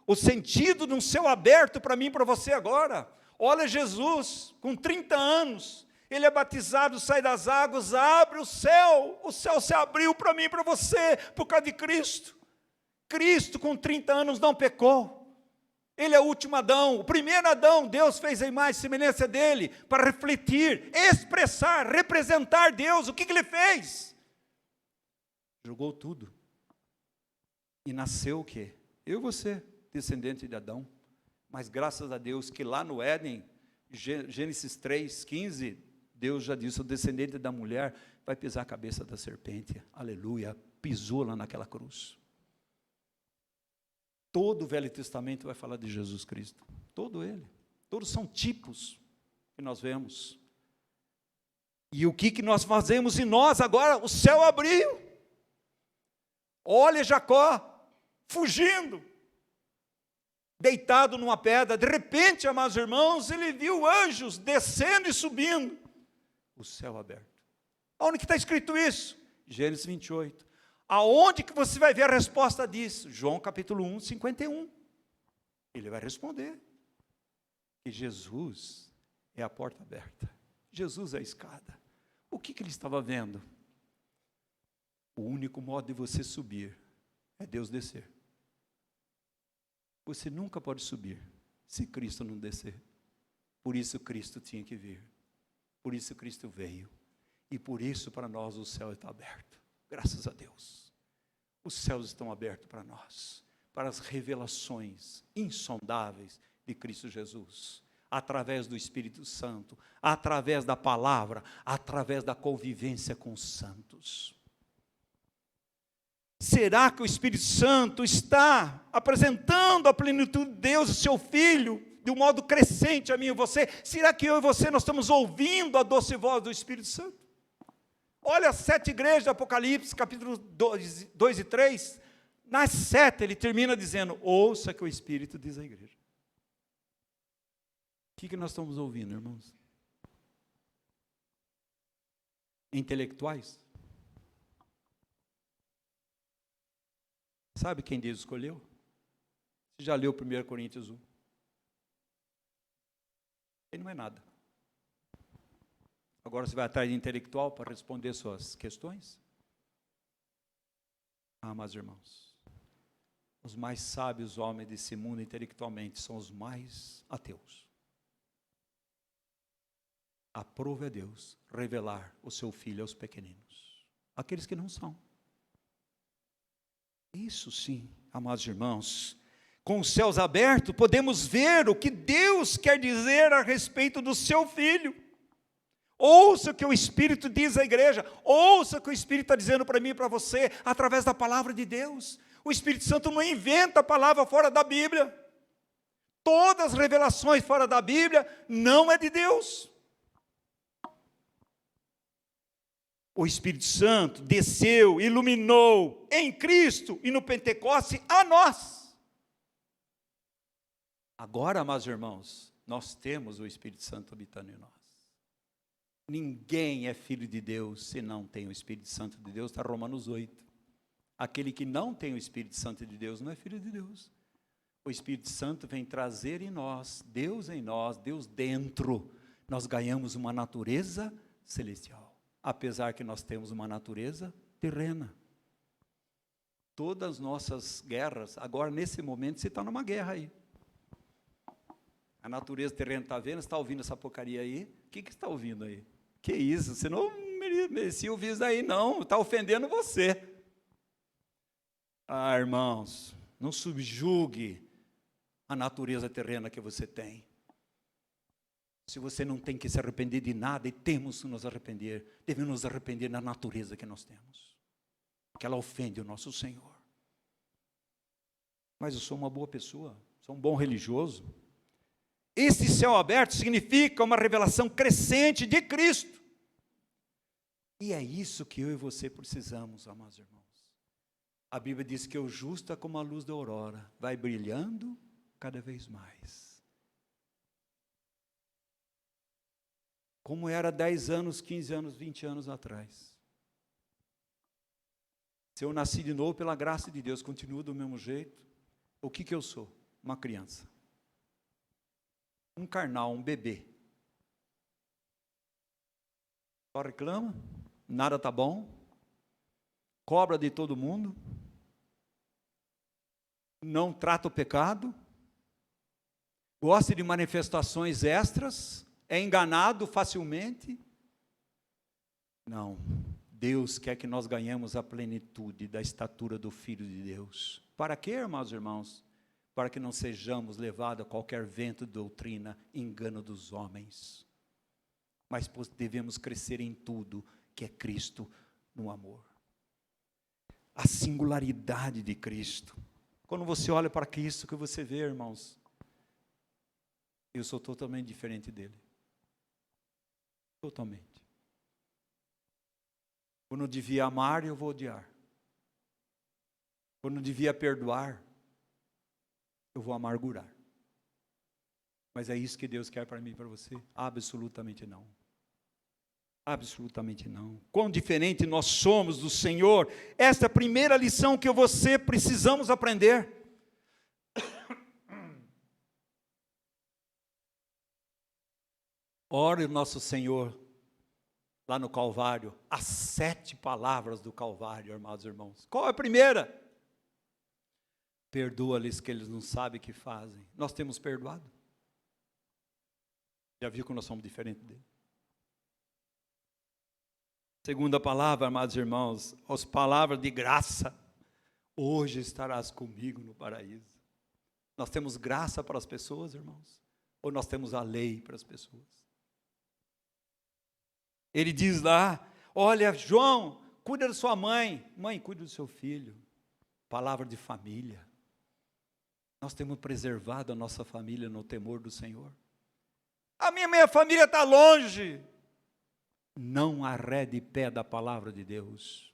o sentido de um céu aberto para mim e para você agora. Olha Jesus, com 30 anos, ele é batizado, sai das águas, abre o céu se abriu para mim e para você, por causa de Cristo. Cristo com 30 anos não pecou. Ele é o último Adão, o primeiro Adão. Deus fez a imagem e semelhança dele, para refletir, expressar, representar Deus. O que ele fez? Jogou tudo. E nasceu o quê? Eu e você, descendente de Adão. Mas graças a Deus que lá no Éden, Gênesis 3:15, Deus já disse: o descendente da mulher vai pisar a cabeça da serpente. Aleluia, pisou lá naquela cruz. Todo o Velho Testamento vai falar de Jesus Cristo. Todo ele. Todos são tipos que nós vemos. E o que nós fazemos em nós agora? O céu abriu. Olha Jacó, fugindo, deitado numa pedra. De repente, amados irmãos, ele viu anjos descendo e subindo. O céu aberto. Onde que está escrito isso? Gênesis 28. Aonde que você vai ver a resposta disso? João capítulo 1, 51. Ele vai responder que Jesus é a porta aberta. Jesus é a escada. O que ele estava vendo? O único modo de você subir é Deus descer. Você nunca pode subir se Cristo não descer. Por isso Cristo tinha que vir. Por isso Cristo veio. E por isso para nós o céu está aberto. Graças a Deus. Os céus estão abertos para nós. Para as revelações insondáveis de Cristo Jesus. Através do Espírito Santo. Através da palavra. Através da convivência com os santos. Será que o Espírito Santo está apresentando a plenitude de Deus, o seu Filho, de um modo crescente a mim e você? Será que eu e você nós estamos ouvindo a doce voz do Espírito Santo? Olha as 7 igrejas do Apocalipse, capítulo 2 e 3. Nas 7 ele termina dizendo: ouça que o Espírito diz à igreja. O que nós estamos ouvindo, irmãos? Intelectuais? Sabe quem Deus escolheu? Você Você já leu 1 Coríntios 1? Ele não é nada. Agora você vai atrás de intelectual para responder suas questões? Ah, meus irmãos, os mais sábios homens desse mundo intelectualmente são os mais ateus. Aprove a Deus revelar o seu Filho aos pequeninos, aqueles que não são. Isso sim, amados irmãos, com os céus abertos, podemos ver o que Deus quer dizer a respeito do seu Filho. Ouça o que o Espírito diz à igreja, ouça o que o Espírito está dizendo para mim e para você, através da palavra de Deus. O Espírito Santo não inventa a palavra fora da Bíblia. Todas as revelações fora da Bíblia não é de Deus. O Espírito Santo desceu, iluminou em Cristo e no Pentecoste a nós. Agora, amados irmãos, nós temos o Espírito Santo habitando em nós. Ninguém é filho de Deus se não tem o Espírito Santo de Deus, está Romanos 8. Aquele que não tem o Espírito Santo de Deus não é filho de Deus. O Espírito Santo vem trazer em nós, Deus dentro. Nós ganhamos uma natureza celestial, apesar que nós temos uma natureza terrena. Todas as nossas guerras, agora nesse momento você está numa guerra aí. A natureza terrena está vendo, você está ouvindo essa porcaria aí? O que você está ouvindo aí? Que isso? Você não merecia ouvir isso aí, não. Está ofendendo você. Ah, irmãos, não subjugue a natureza terrena que você tem. Se você não tem que se arrepender de nada, e temos que nos arrepender, devemos nos arrepender da natureza que nós temos, porque ela ofende o nosso Senhor. Mas eu sou uma boa pessoa, sou um bom religioso. Esse céu aberto significa uma revelação crescente de Cristo. E é isso que eu e você precisamos, amados irmãos. A Bíblia diz que o justo é como a luz da aurora, vai brilhando cada vez mais. Como era 10 anos, 15 anos, 20 anos atrás. Se eu nasci de novo pela graça de Deus, continuo do mesmo jeito, o que eu sou? Uma criança. Um carnal, um bebê. Só reclama, nada está bom, cobra de todo mundo, não trata o pecado, gosta de manifestações extras, é enganado facilmente. Não, Deus quer que nós ganhemos a plenitude da estatura do Filho de Deus. Para quê, irmãos e irmãos? Para que não sejamos levados a qualquer vento de doutrina, engano dos homens. Mas devemos crescer em tudo que é Cristo no amor. A singularidade de Cristo. Quando você olha para Cristo, o que você vê, irmãos? Eu sou totalmente diferente dele. Totalmente. Quando eu devia amar, eu vou odiar. Quando eu devia perdoar, eu vou amargurar. Mas é isso que Deus quer para mim e para você? Absolutamente não. Absolutamente não. Quão diferente nós somos do Senhor. Esta é a primeira lição que eu e você precisamos aprender. Ore o nosso Senhor lá no Calvário, as 7 palavras do Calvário, amados irmãos. Qual é a primeira? Perdoa-lhes que eles não sabem o que fazem. Nós temos perdoado? Já viu que nós somos diferentes dele? Segunda palavra, amados irmãos, as palavras de graça. Hoje estarás comigo no paraíso. Nós temos graça para as pessoas, irmãos? Ou nós temos a lei para as pessoas? Ele diz lá, olha, João, cuida da sua mãe. Mãe, cuida do seu filho. Palavra de família. Nós temos preservado a nossa família no temor do Senhor. A minha família está longe. Não arrede pé da palavra de Deus.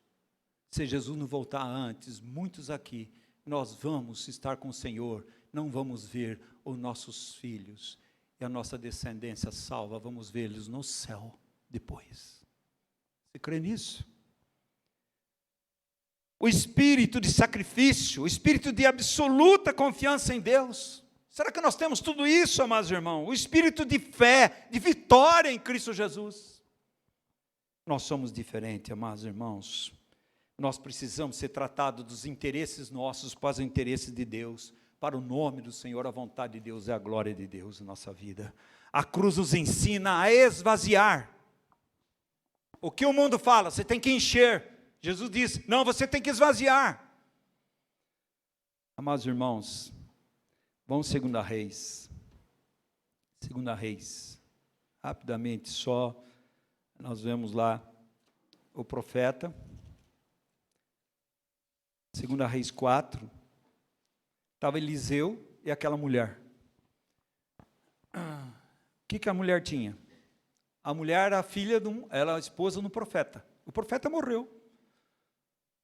Se Jesus não voltar antes, muitos aqui, nós vamos estar com o Senhor, não vamos ver os nossos filhos e a nossa descendência salva, vamos vê-los no céu depois. Você crê nisso? o espírito de sacrifício, o espírito de absoluta confiança em Deus. Será que nós temos tudo isso, amados irmãos? O espírito de fé, de vitória em Cristo Jesus. Nós somos diferentes, amados irmãos. Nós precisamos ser tratados dos interesses nossos para os interesses de Deus, para o nome do Senhor, a vontade de Deus e a glória de Deus em nossa vida. A cruz nos ensina a esvaziar. O que o mundo fala? Você tem que encher. Jesus disse, não, você tem que esvaziar. Amados irmãos, vamos 2 Reis. 2 Reis. Rapidamente, só nós vemos lá o profeta. 2 Reis 4. Estava Eliseu e aquela mulher. O que a mulher tinha? A mulher era a filha, era a esposa do profeta. O profeta morreu.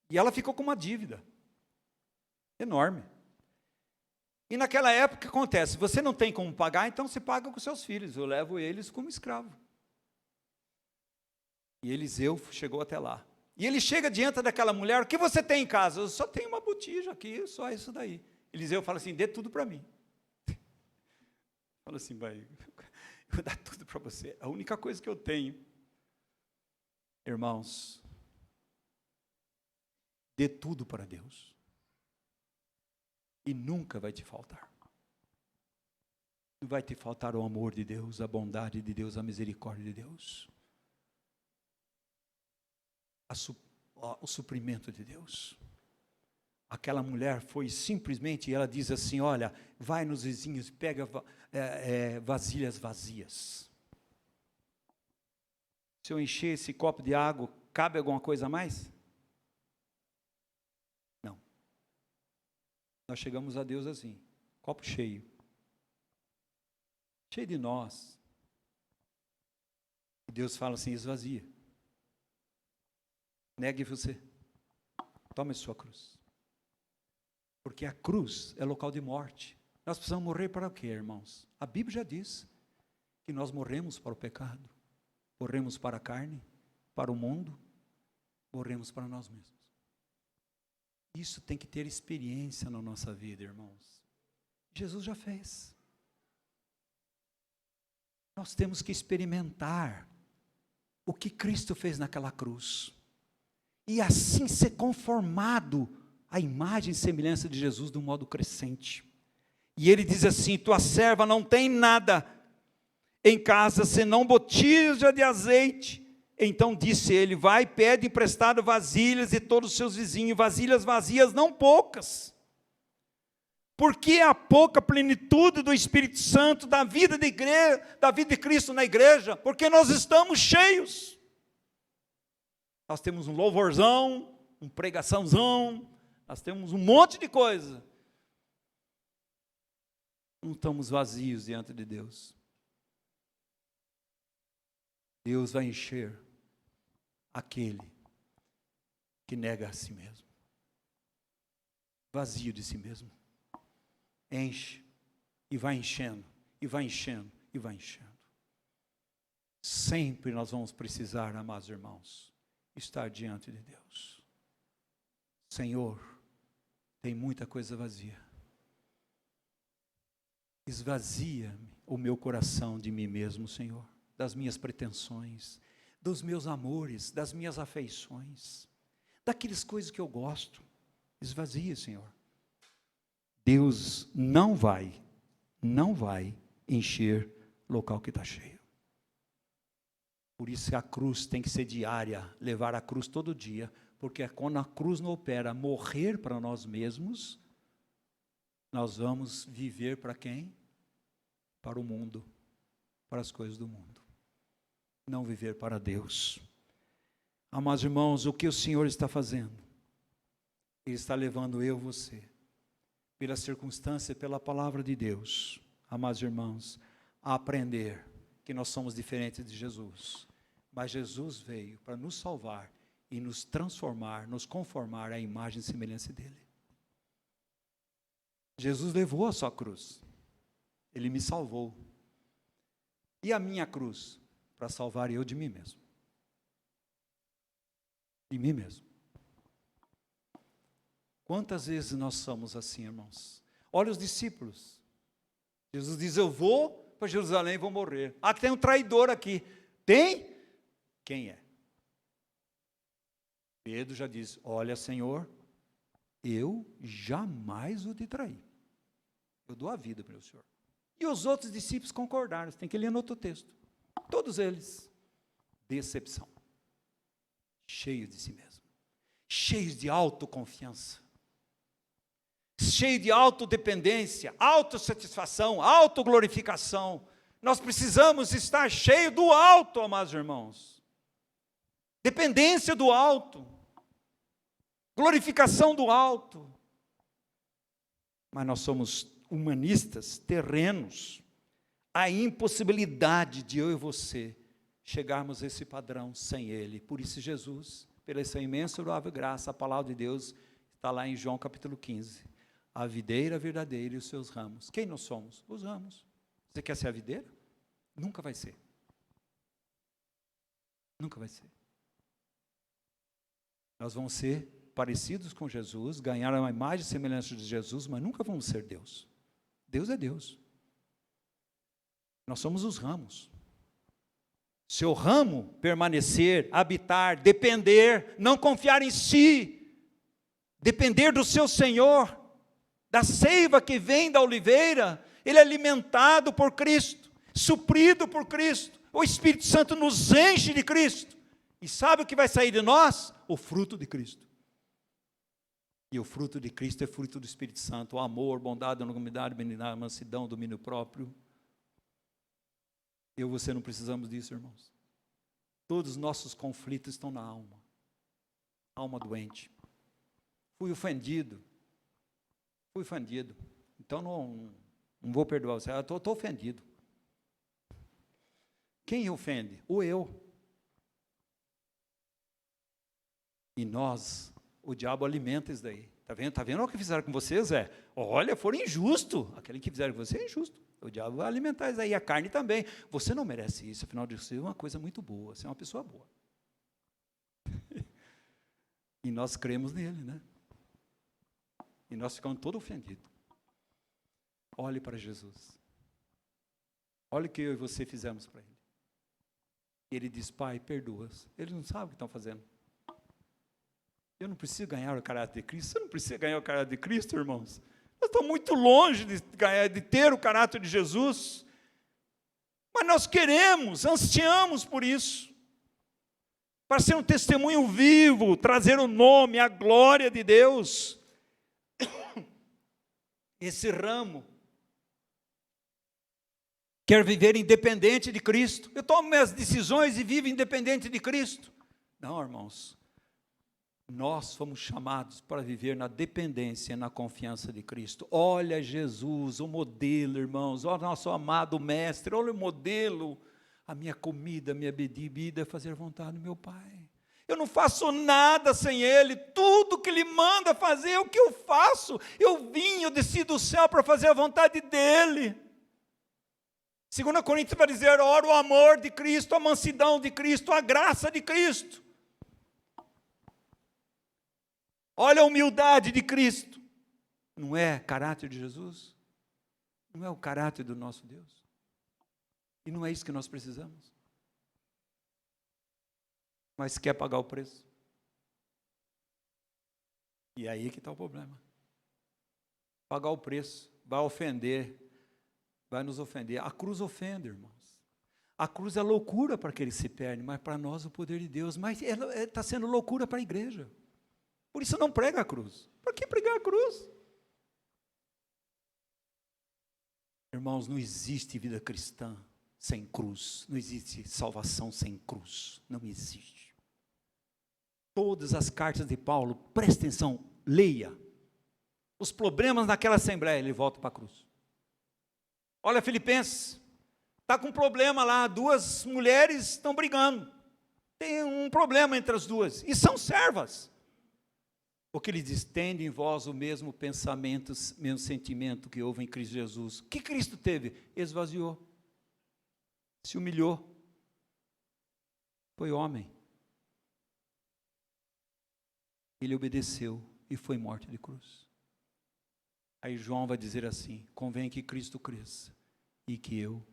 E ela ficou com uma dívida enorme. E naquela época, o que acontece? Se você não tem como pagar, então você paga com seus filhos. Eu levo eles como escravo. E Eliseu chegou até lá. E ele chega diante daquela mulher, o que você tem em casa? Eu só tenho uma botija aqui, só isso daí. Eliseu fala assim, dê tudo para mim. Fala assim, vai, eu vou dar tudo para você. A única coisa que eu tenho, irmãos, dê tudo para Deus. E nunca vai te faltar. Não vai te faltar o amor de Deus, a bondade de Deus, a misericórdia de Deus. O suprimento de Deus. Aquela mulher foi simplesmente, ela diz assim, olha, vai nos vizinhos, pega vasilhas vazias. Se eu encher esse copo de água, cabe alguma coisa a mais? Não. Nós chegamos a Deus assim, copo cheio. Cheio de nós. E Deus fala assim, esvazia. Negue você. Tome a sua cruz. Porque a cruz é local de morte. Nós precisamos morrer para o quê, irmãos? A Bíblia já diz que nós morremos para o pecado, morremos para a carne, para o mundo, morremos para nós mesmos. Isso tem que ter experiência na nossa vida, irmãos. Jesus já fez. Nós temos que experimentar o que Cristo fez naquela cruz. E assim ser conformado à imagem e semelhança de Jesus de um modo crescente. E ele diz assim, tua serva não tem nada em casa, senão botija de azeite. Então disse ele, vai, pede emprestado vasilhas de todos os seus vizinhos, vasilhas vazias, não poucas. Porque a pouca plenitude do Espírito Santo, da vida de Cristo na igreja, porque nós estamos cheios. Nós temos um louvorzão, uma pregaçãozão, nós temos um monte de coisa. Não estamos vazios diante de Deus. Deus vai encher aquele que nega a si mesmo. Vazio de si mesmo. Enche e vai enchendo, e vai enchendo, e vai enchendo. Sempre nós vamos precisar, amados irmãos, estar diante de Deus. Senhor, tem muita coisa vazia. Esvazia-me o meu coração de mim mesmo, Senhor, das minhas pretensões, dos meus amores, das minhas afeições, daquelas coisas que eu gosto. Esvazia, Senhor. Deus não vai encher local que está cheio. Por isso que a cruz tem que ser diária, levar a cruz todo dia, porque quando a cruz não opera, morrer para nós mesmos, nós vamos viver para quem? Para o mundo, para as coisas do mundo. Não viver para Deus. Amados irmãos, o que o Senhor está fazendo? Ele está levando eu e você, pela circunstância, pela palavra de Deus, amados irmãos, a aprender que nós somos diferentes de Jesus. Mas Jesus veio para nos salvar e nos transformar, nos conformar à imagem e semelhança dele. Jesus levou a sua cruz. Ele me salvou. E a minha cruz? Para salvar eu de mim mesmo. De mim mesmo. Quantas vezes nós somos assim, irmãos? Olha os discípulos. Jesus diz, eu vou para Jerusalém e vou morrer. Ah, tem um traidor aqui. Tem? Quem é? Pedro já diz, olha, Senhor, eu jamais vou te trair. Eu dou a vida para o Senhor. E os outros discípulos concordaram. Você tem que ler no outro texto. Todos eles. Decepção. Cheios de si mesmo. Cheios de autoconfiança. Cheios de autodependência, autossatisfação, autoglorificação. Nós precisamos estar cheios do alto, amados irmãos. Dependência do alto. Glorificação do alto. Mas nós somos humanistas, terrenos. A impossibilidade de eu e você chegarmos a esse padrão sem Ele. Por isso Jesus, pela essa imensa e graça, a palavra de Deus está lá em João capítulo 15. A videira verdadeira e os seus ramos. Quem nós somos? Os ramos. Você quer ser a videira? Nunca vai ser. Nunca vai ser. Nós vamos ser parecidos com Jesus, ganhar uma imagem e semelhança de Jesus, mas nunca vamos ser Deus. Deus é Deus. Nós somos os ramos. Seu ramo permanecer, habitar, depender, não confiar em si, depender do seu Senhor, da seiva que vem da oliveira, ele é alimentado por Cristo, suprido por Cristo, o Espírito Santo nos enche de Cristo, e sabe o que vai sair de nós? O fruto de Cristo. E o fruto de Cristo é fruto do Espírito Santo, o amor, bondade, longanimidade, benignidade, mansidão, domínio próprio. Eu e você não precisamos disso, irmãos. Todos os nossos conflitos estão na alma. Alma doente. Fui ofendido. Então não vou perdoar você. Eu estou ofendido. Quem ofende? O eu. E nós, o diabo alimenta isso daí. Está vendo o que fizeram com vocês? Olha, foram injustos. Aquele que fizeram com você é injusto. O diabo vai alimentar isso aí, a carne também. Você não merece isso, afinal de contas, é uma coisa muito boa. Você é uma pessoa boa. E nós cremos nele, né? E nós ficamos todos ofendidos. Olhe para Jesus. Olha o que eu e você fizemos para ele. Ele diz, Pai, perdoa-os. Eles não sabem o que estão fazendo. Eu não preciso ganhar o caráter de Cristo. Você não precisa ganhar o caráter de Cristo, irmãos. Nós estamos muito longe de ter o caráter de Jesus. Mas nós queremos, ansiamos por isso. Para ser um testemunho vivo, trazer o nome, a glória de Deus. Esse ramo quer viver independente de Cristo. Eu tomo minhas decisões e vivo independente de Cristo. Não, irmãos. Nós fomos chamados para viver na dependência, na confiança de Cristo. Olha Jesus, o modelo, irmãos. Olha nosso amado mestre, olha o modelo. A minha comida, a minha bebida é fazer a vontade do meu Pai. Eu não faço nada sem Ele. Tudo que Ele manda fazer é o que eu faço. Eu desci do céu para fazer a vontade dEle. 2 Coríntios vai dizer, ora o amor de Cristo, a mansidão de Cristo, a graça de Cristo. Olha a humildade de Cristo. Não é caráter de Jesus? Não é o caráter do nosso Deus? E não é isso que nós precisamos? Mas quer pagar o preço? E aí que está o problema. Pagar o preço, vai ofender, vai nos ofender. A cruz ofende, irmãos. A cruz é loucura para aquele que se perde, mas para nós o poder de Deus. Mas está sendo loucura para a igreja. Por isso não prega a cruz. Para que pregar a cruz? Irmãos, não existe vida cristã sem cruz. Não existe salvação sem cruz. Não existe. Todas as cartas de Paulo, preste atenção, leia. Os problemas naquela assembleia, ele volta para a cruz. Olha Filipenses, está com um problema lá, 2 mulheres estão brigando. Tem um problema entre as duas, e são servas. Porque ele diz, tende em vós o mesmo pensamento, mesmo sentimento que houve em Cristo Jesus. O que Cristo teve? Esvaziou. Se humilhou. Foi homem. Ele obedeceu. e foi morte de cruz. Aí João vai dizer assim: convém que Cristo cresça e que eu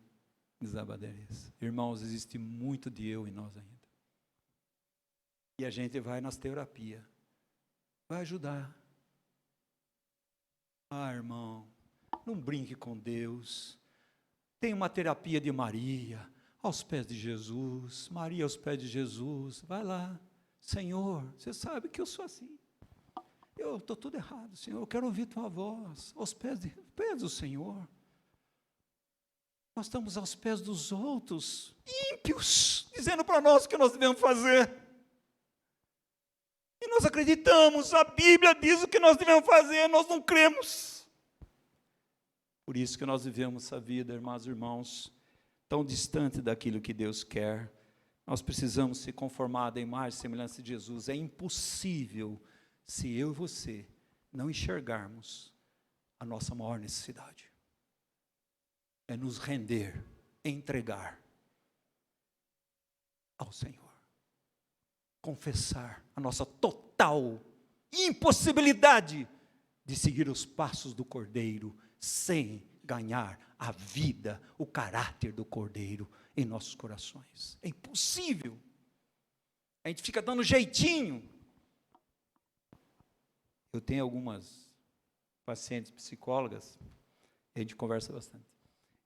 desapareça. Irmãos, existe muito de eu em nós ainda. E a gente vai nas terapias, vai ajudar. Irmão, não brinque com Deus. Tem uma terapia de Maria, aos pés de Jesus. Maria aos pés de Jesus. Vai lá. Senhor, você sabe que eu sou assim. Eu estou tudo errado, Senhor. Eu quero ouvir tua voz. Aos pés do Senhor. Nós estamos aos pés dos outros, ímpios, dizendo para nós o que nós devemos fazer. E nós acreditamos, a Bíblia diz o que nós devemos fazer, nós não cremos. Por isso que nós vivemos essa vida, irmãs e irmãos, tão distante daquilo que Deus quer. Nós precisamos se conformar da imagem e semelhança de Jesus. É impossível se eu e você não enxergarmos a nossa maior necessidade. É nos render, entregar ao Senhor. Confessar a nossa total impossibilidade de seguir os passos do Cordeiro sem ganhar a vida, o caráter do Cordeiro em nossos corações. É impossível. A gente fica dando jeitinho. Eu tenho algumas pacientes psicólogas, a gente conversa bastante.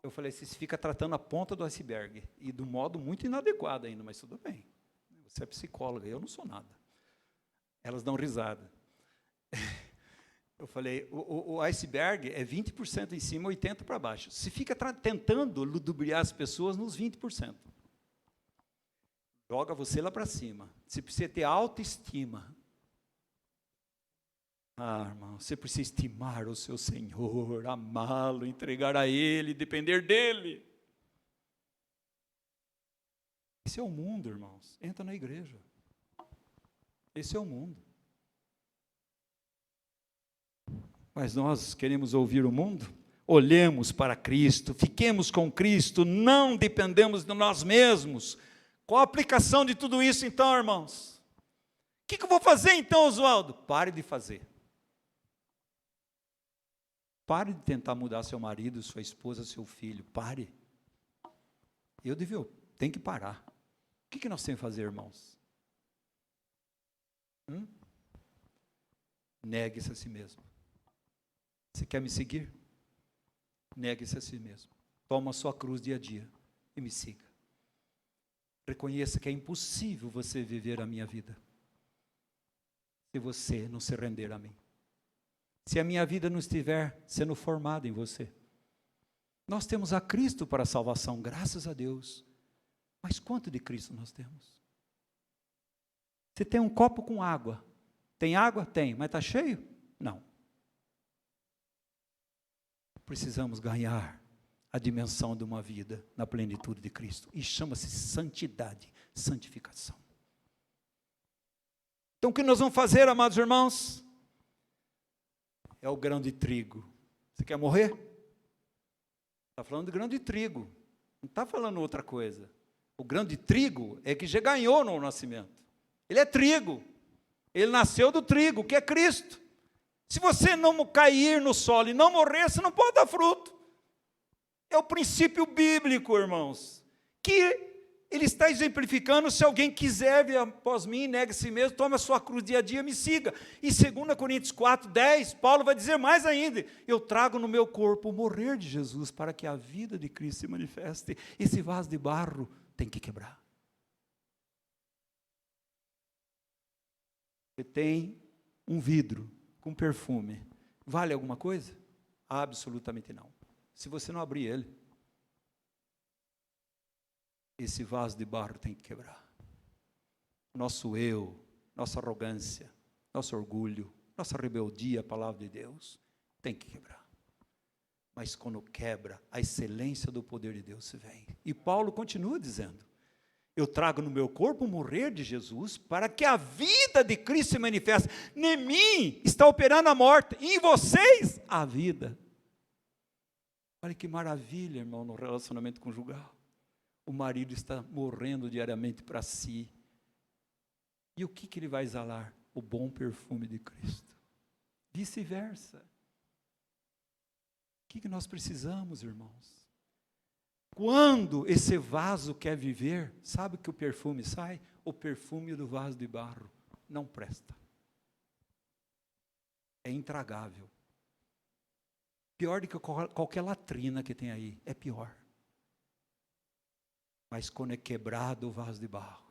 Eu falei, você fica tratando a ponta do iceberg, e do modo muito inadequado ainda, mas tudo bem. Você é psicóloga, eu não sou nada. Elas dão risada. Eu falei, o iceberg é 20% em cima, 80% para baixo. Você fica tentando ludibriar as pessoas nos 20%. Joga você lá para cima. Você precisa ter autoestima. Irmão, você precisa estimar o seu Senhor, amá-lo, entregar a Ele, depender dEle. Esse é o mundo, irmãos. Entra na igreja. Esse é o mundo. Mas nós queremos ouvir o mundo? Olhemos para Cristo, fiquemos com Cristo, não dependemos de nós mesmos. Qual a aplicação de tudo isso então, irmãos? O que eu vou fazer então, Oswaldo? Pare de fazer. Pare de tentar mudar seu marido, sua esposa, seu filho. Pare. Tem que parar. O que nós temos que fazer, irmãos? Negue-se a si mesmo. Você quer me seguir? Negue-se a si mesmo. Toma a sua cruz dia a dia e me siga. Reconheça que é impossível você viver a minha vida se você não se render a mim. Se a minha vida não estiver sendo formada em você. Nós temos a Cristo para a salvação, graças a Deus. Mas quanto de Cristo nós temos? Você tem um copo com água. Tem água? Tem. Mas está cheio? Não. Precisamos ganhar a dimensão de uma vida na plenitude de Cristo. E chama-se santidade, santificação. Então o que nós vamos fazer, amados irmãos? É o grão de trigo. Você quer morrer? Está falando de grão de trigo. Não está falando outra coisa. O grão de trigo é que já ganhou no nascimento. Ele é trigo. Ele nasceu do trigo, que é Cristo. Se você não cair no solo e não morrer, você não pode dar fruto. É o princípio bíblico, irmãos, que ele está exemplificando. Se alguém quiser vir após mim, negue a si mesmo, tome a sua cruz dia a dia, me siga. E 2 Coríntios 4:10, Paulo vai dizer mais ainda, eu trago no meu corpo o morrer de Jesus, para que a vida de Cristo se manifeste. Esse vaso de barro tem que quebrar. Você tem um vidro com perfume, vale alguma coisa? Absolutamente não. Se você não abrir ele, esse vaso de barro tem que quebrar. Nosso eu, nossa arrogância, nosso orgulho, nossa rebeldia à palavra de Deus, tem que quebrar. Mas quando quebra, a excelência do poder de Deus se vem. E Paulo continua dizendo, eu trago no meu corpo o morrer de Jesus, para que a vida de Cristo se manifeste. Em mim está operando a morte, e em vocês a vida. Olha que maravilha, irmão, no relacionamento conjugal. O marido está morrendo diariamente para si. E o que ele vai exalar? O bom perfume de Cristo. Vice-versa. O que nós precisamos, irmãos? Quando esse vaso quer viver, sabe que o perfume sai? O perfume do vaso de barro não presta. É intragável. Pior do que qualquer latrina que tem aí, é pior. Mas quando é quebrado o vaso de barro,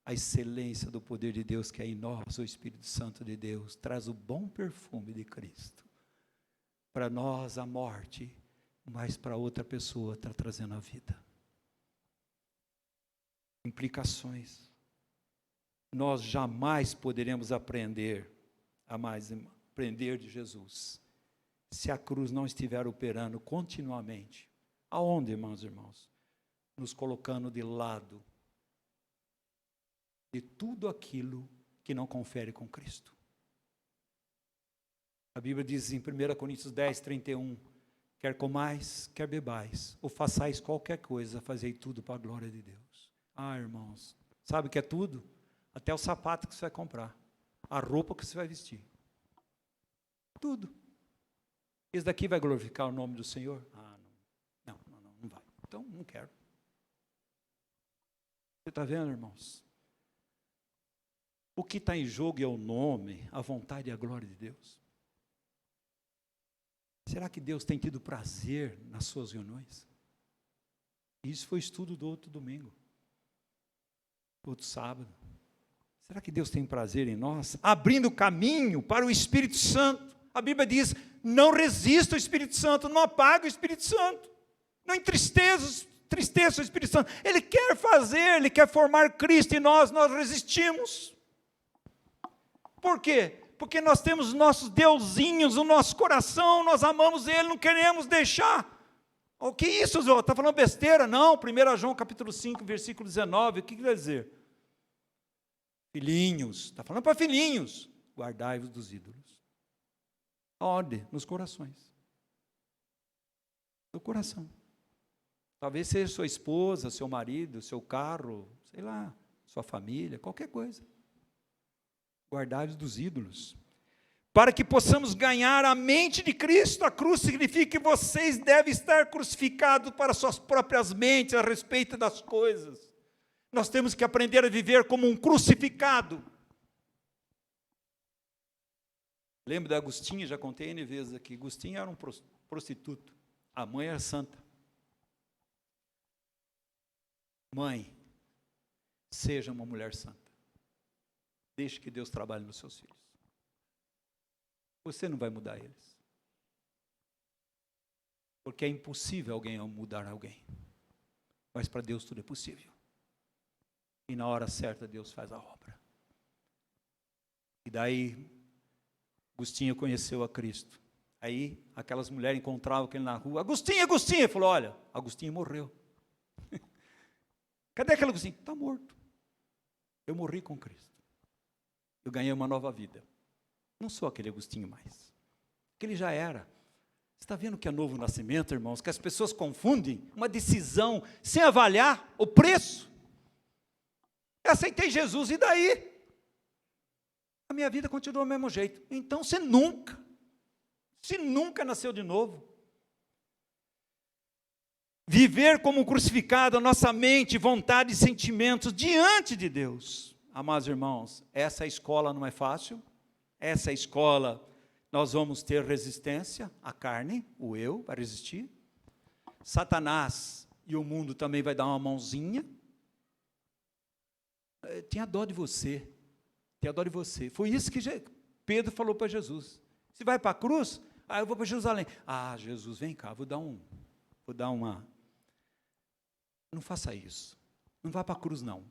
a excelência do poder de Deus que é em nós, o Espírito Santo de Deus, traz o bom perfume de Cristo. Para nós a morte, mas para outra pessoa está trazendo a vida. Implicações. Nós jamais poderemos aprender de Jesus, se a cruz não estiver operando continuamente. Aonde, irmãos? Nos colocando de lado de tudo aquilo que não confere com Cristo. A Bíblia diz em 1 Coríntios 10, 31, quer comais, quer bebais, ou façais qualquer coisa, fazei tudo para a glória de Deus. Irmãos, sabe o que é tudo? Até o sapato que você vai comprar, a roupa que você vai vestir. Tudo. Isso daqui vai glorificar o nome do Senhor? Não vai. Então, não quero. Você está vendo, irmãos? O que está em jogo é o nome, a vontade e a glória de Deus. Será que Deus tem tido prazer nas suas reuniões? Isso foi estudo do outro domingo, outro sábado. Será que Deus tem prazer em nós? Abrindo caminho para o Espírito Santo. A Bíblia diz, não resista ao Espírito Santo, não apague o Espírito Santo, não entristeça o Espírito Santo. Ele quer fazer, Ele quer formar Cristo em nós resistimos. Por quê? Porque nós temos nossos deusinhos no nosso coração, nós amamos Ele, não queremos deixar. O que é isso, Zô? Está falando besteira? Não, 1 João capítulo 5, versículo 19, o que quer dizer? Filhinhos, está falando para filhinhos, guardai-vos dos ídolos. Aonde? Nos corações. No coração. Talvez seja sua esposa, seu marido, seu carro, sei lá, sua família, qualquer coisa. Guardai-vos dos ídolos. Para que possamos ganhar a mente de Cristo. A cruz significa que vocês devem estar crucificados para suas próprias mentes a respeito das coisas. Nós temos que aprender a viver como um crucificado. Lembra da Agostinha? Já contei N vezes aqui. Agostinha era um prostituto. A mãe era santa. Mãe, seja uma mulher santa. Deixe que Deus trabalhe nos seus filhos. Você não vai mudar eles. Porque é impossível alguém mudar alguém. Mas para Deus tudo é possível. E na hora certa Deus faz a obra. E daí, Agostinho conheceu a Cristo. Aí, aquelas mulheres encontravam ele na rua. Agostinho! Ele falou, olha, Agostinho morreu. Cadê aquele Agostinho? Está morto. Eu morri com Cristo. Eu ganhei uma nova vida. Não sou aquele Agostinho mais. Aquele já era. Você está vendo que é novo nascimento, irmãos? Que as pessoas confundem uma decisão sem avaliar o preço. Eu aceitei Jesus, e daí? A minha vida continua do mesmo jeito. Então você nunca nasceu de novo. Viver como crucificado, a nossa mente, vontade e sentimentos diante de Deus. Amados irmãos, essa escola não é fácil. Essa escola, nós vamos ter resistência, a carne, o eu, vai resistir. Satanás e o mundo também vai dar uma mãozinha. Tenha dó de você. Tenha dó de você. Foi isso que Pedro falou para Jesus. Você vai para a cruz? Eu vou para Jerusalém. Jesus, vem cá, vou dar uma. Não faça isso. Não vá para a cruz, não.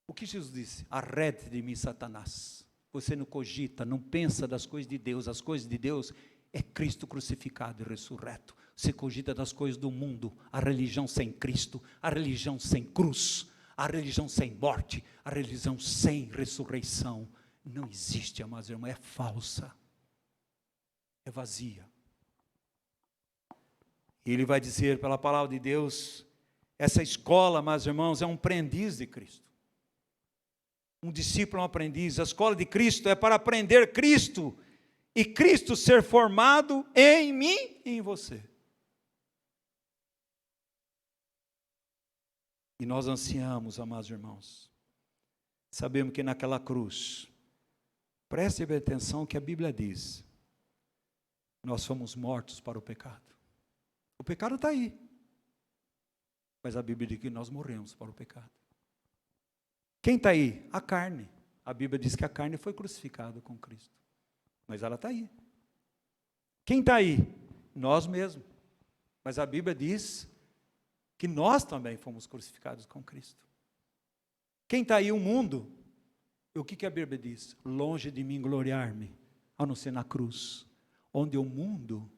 O que Jesus disse? Arrede de mim, Satanás. Você não cogita, não pensa das coisas de Deus. As coisas de Deus é Cristo crucificado e ressurreto. Você cogita das coisas do mundo. A religião sem Cristo, a religião sem cruz, a religião sem morte, a religião sem ressurreição. Não existe, amados irmãos, é falsa. É vazia. E ele vai dizer pela palavra de Deus, essa escola, amados irmãos, é um aprendiz de Cristo. Um discípulo é um aprendiz. A escola de Cristo é para aprender Cristo. e Cristo ser formado em mim e em você. E nós ansiamos, amados irmãos, sabemos que naquela cruz, preste bem atenção que a Bíblia diz, nós fomos mortos para o pecado. O pecado está aí, mas a Bíblia diz que nós morremos para o pecado. Quem está aí? A carne. A Bíblia diz que a carne foi crucificada com Cristo, mas ela está aí. Quem está aí? Nós mesmos. Mas a Bíblia diz que nós também fomos crucificados com Cristo. Quem está aí? O mundo. E o que a Bíblia diz? Longe de mim gloriar-me, a não ser na cruz, onde o mundo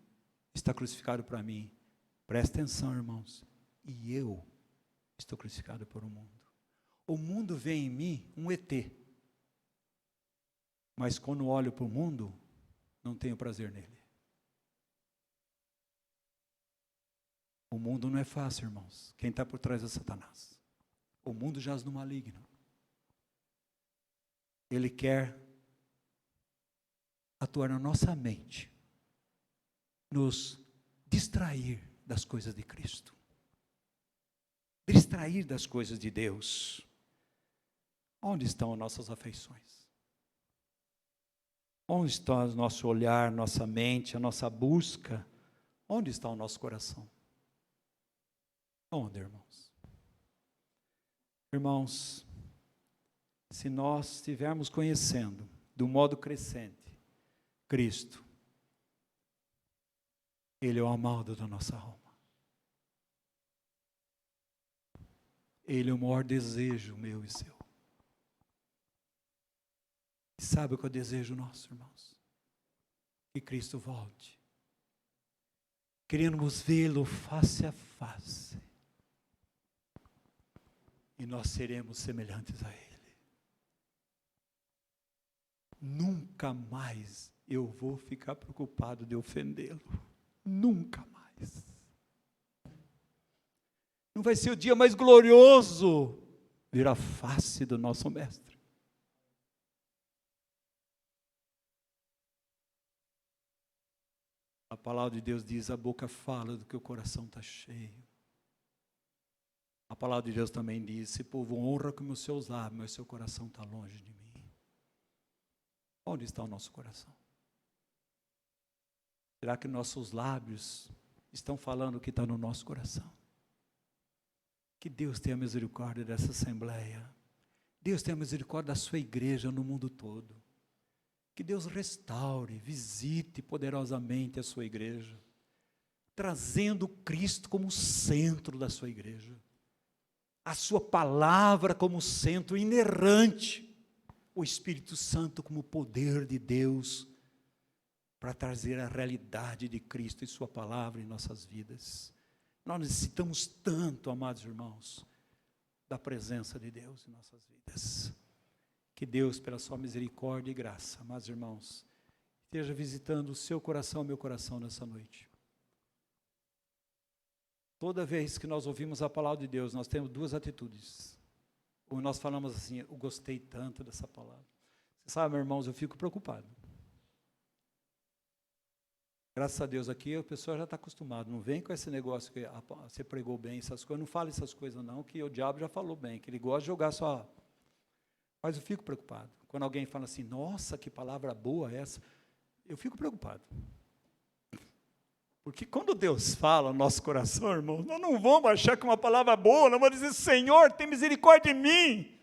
está crucificado para mim. Presta atenção, irmãos. E eu estou crucificado por um mundo. O mundo vê em mim um ET. Mas quando olho para o mundo, não tenho prazer nele. O mundo não é fácil, irmãos. Quem está por trás é Satanás. O mundo jaz no maligno. Ele quer atuar na nossa mente, nos distrair das coisas de Cristo, distrair das coisas de Deus. Onde estão as nossas afeições? Onde está o nosso olhar, nossa mente, a nossa busca? Onde está o nosso coração? Onde, irmãos? Irmãos, se nós estivermos conhecendo, do modo crescente, Cristo, Ele é o amado da nossa alma. Ele é o maior desejo meu e seu. E sabe o que é o desejo nosso, irmãos? Que Cristo volte. Queremos vê-lo face a face. E nós seremos semelhantes a Ele. Nunca mais eu vou ficar preocupado de ofendê-lo. Nunca mais. Não vai ser o dia mais glorioso ver a face do nosso Mestre. A palavra de Deus diz, a boca fala do que o coração está cheio. A palavra de Deus também diz, esse povo honra com os seus lábios, mas seu coração está longe de mim. Onde está o nosso coração? Será que nossos lábios estão falando o que está no nosso coração? Que Deus tenha misericórdia dessa assembleia. Deus tenha misericórdia da sua igreja no mundo todo. Que Deus restaure, visite poderosamente a sua igreja, trazendo Cristo como centro da sua igreja. A sua palavra como centro inerrante. O Espírito Santo como poder de Deus para trazer a realidade de Cristo e sua palavra em nossas vidas. Nós necessitamos tanto, amados irmãos, da presença de Deus em nossas vidas. Que Deus, pela sua misericórdia e graça, amados irmãos, esteja visitando o seu coração, o meu coração nessa noite. Toda vez que nós ouvimos a palavra de Deus, nós temos duas atitudes. Ou nós falamos assim, eu gostei tanto dessa palavra. Você sabe, meus irmãos, eu fico preocupado. Graças a Deus aqui, a pessoa já está acostumada. Não vem com esse negócio que você pregou bem, essas coisas. Não fale essas coisas não, que o diabo já falou bem, que ele gosta de jogar só. Mas eu fico preocupado. Quando alguém fala assim, nossa, que palavra boa essa. Eu fico preocupado. Porque quando Deus fala no nosso coração, irmão, nós não vamos achar que uma palavra boa, nós vamos dizer, Senhor, tem misericórdia de mim.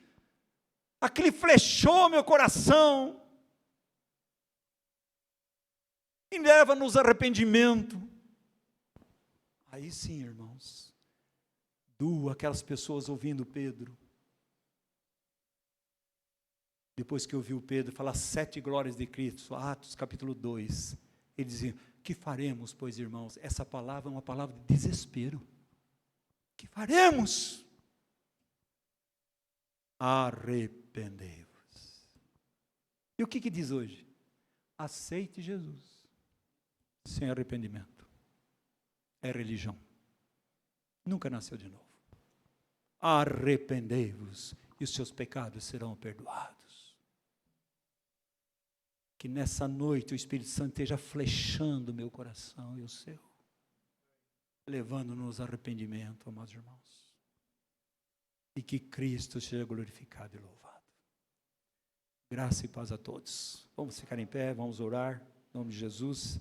Aquele flechou meu coração. E leva-nos a arrependimento. Aí sim, irmãos, aquelas pessoas ouvindo Pedro. Depois que ouviu Pedro falar 7 glórias de Cristo, Atos capítulo 2, ele dizia, que faremos, pois, irmãos? Essa palavra é uma palavra de desespero. Que faremos? Arrependei-vos. E o que diz hoje? Aceite Jesus. Sem arrependimento. É religião. Nunca nasceu de novo. Arrependei-vos e os seus pecados serão perdoados. Que nessa noite o Espírito Santo esteja flechando o meu coração e o seu, levando-nos a arrependimento, amados irmãos. E que Cristo seja glorificado e louvado. Graça e paz a todos. Vamos ficar em pé, vamos orar, em nome de Jesus.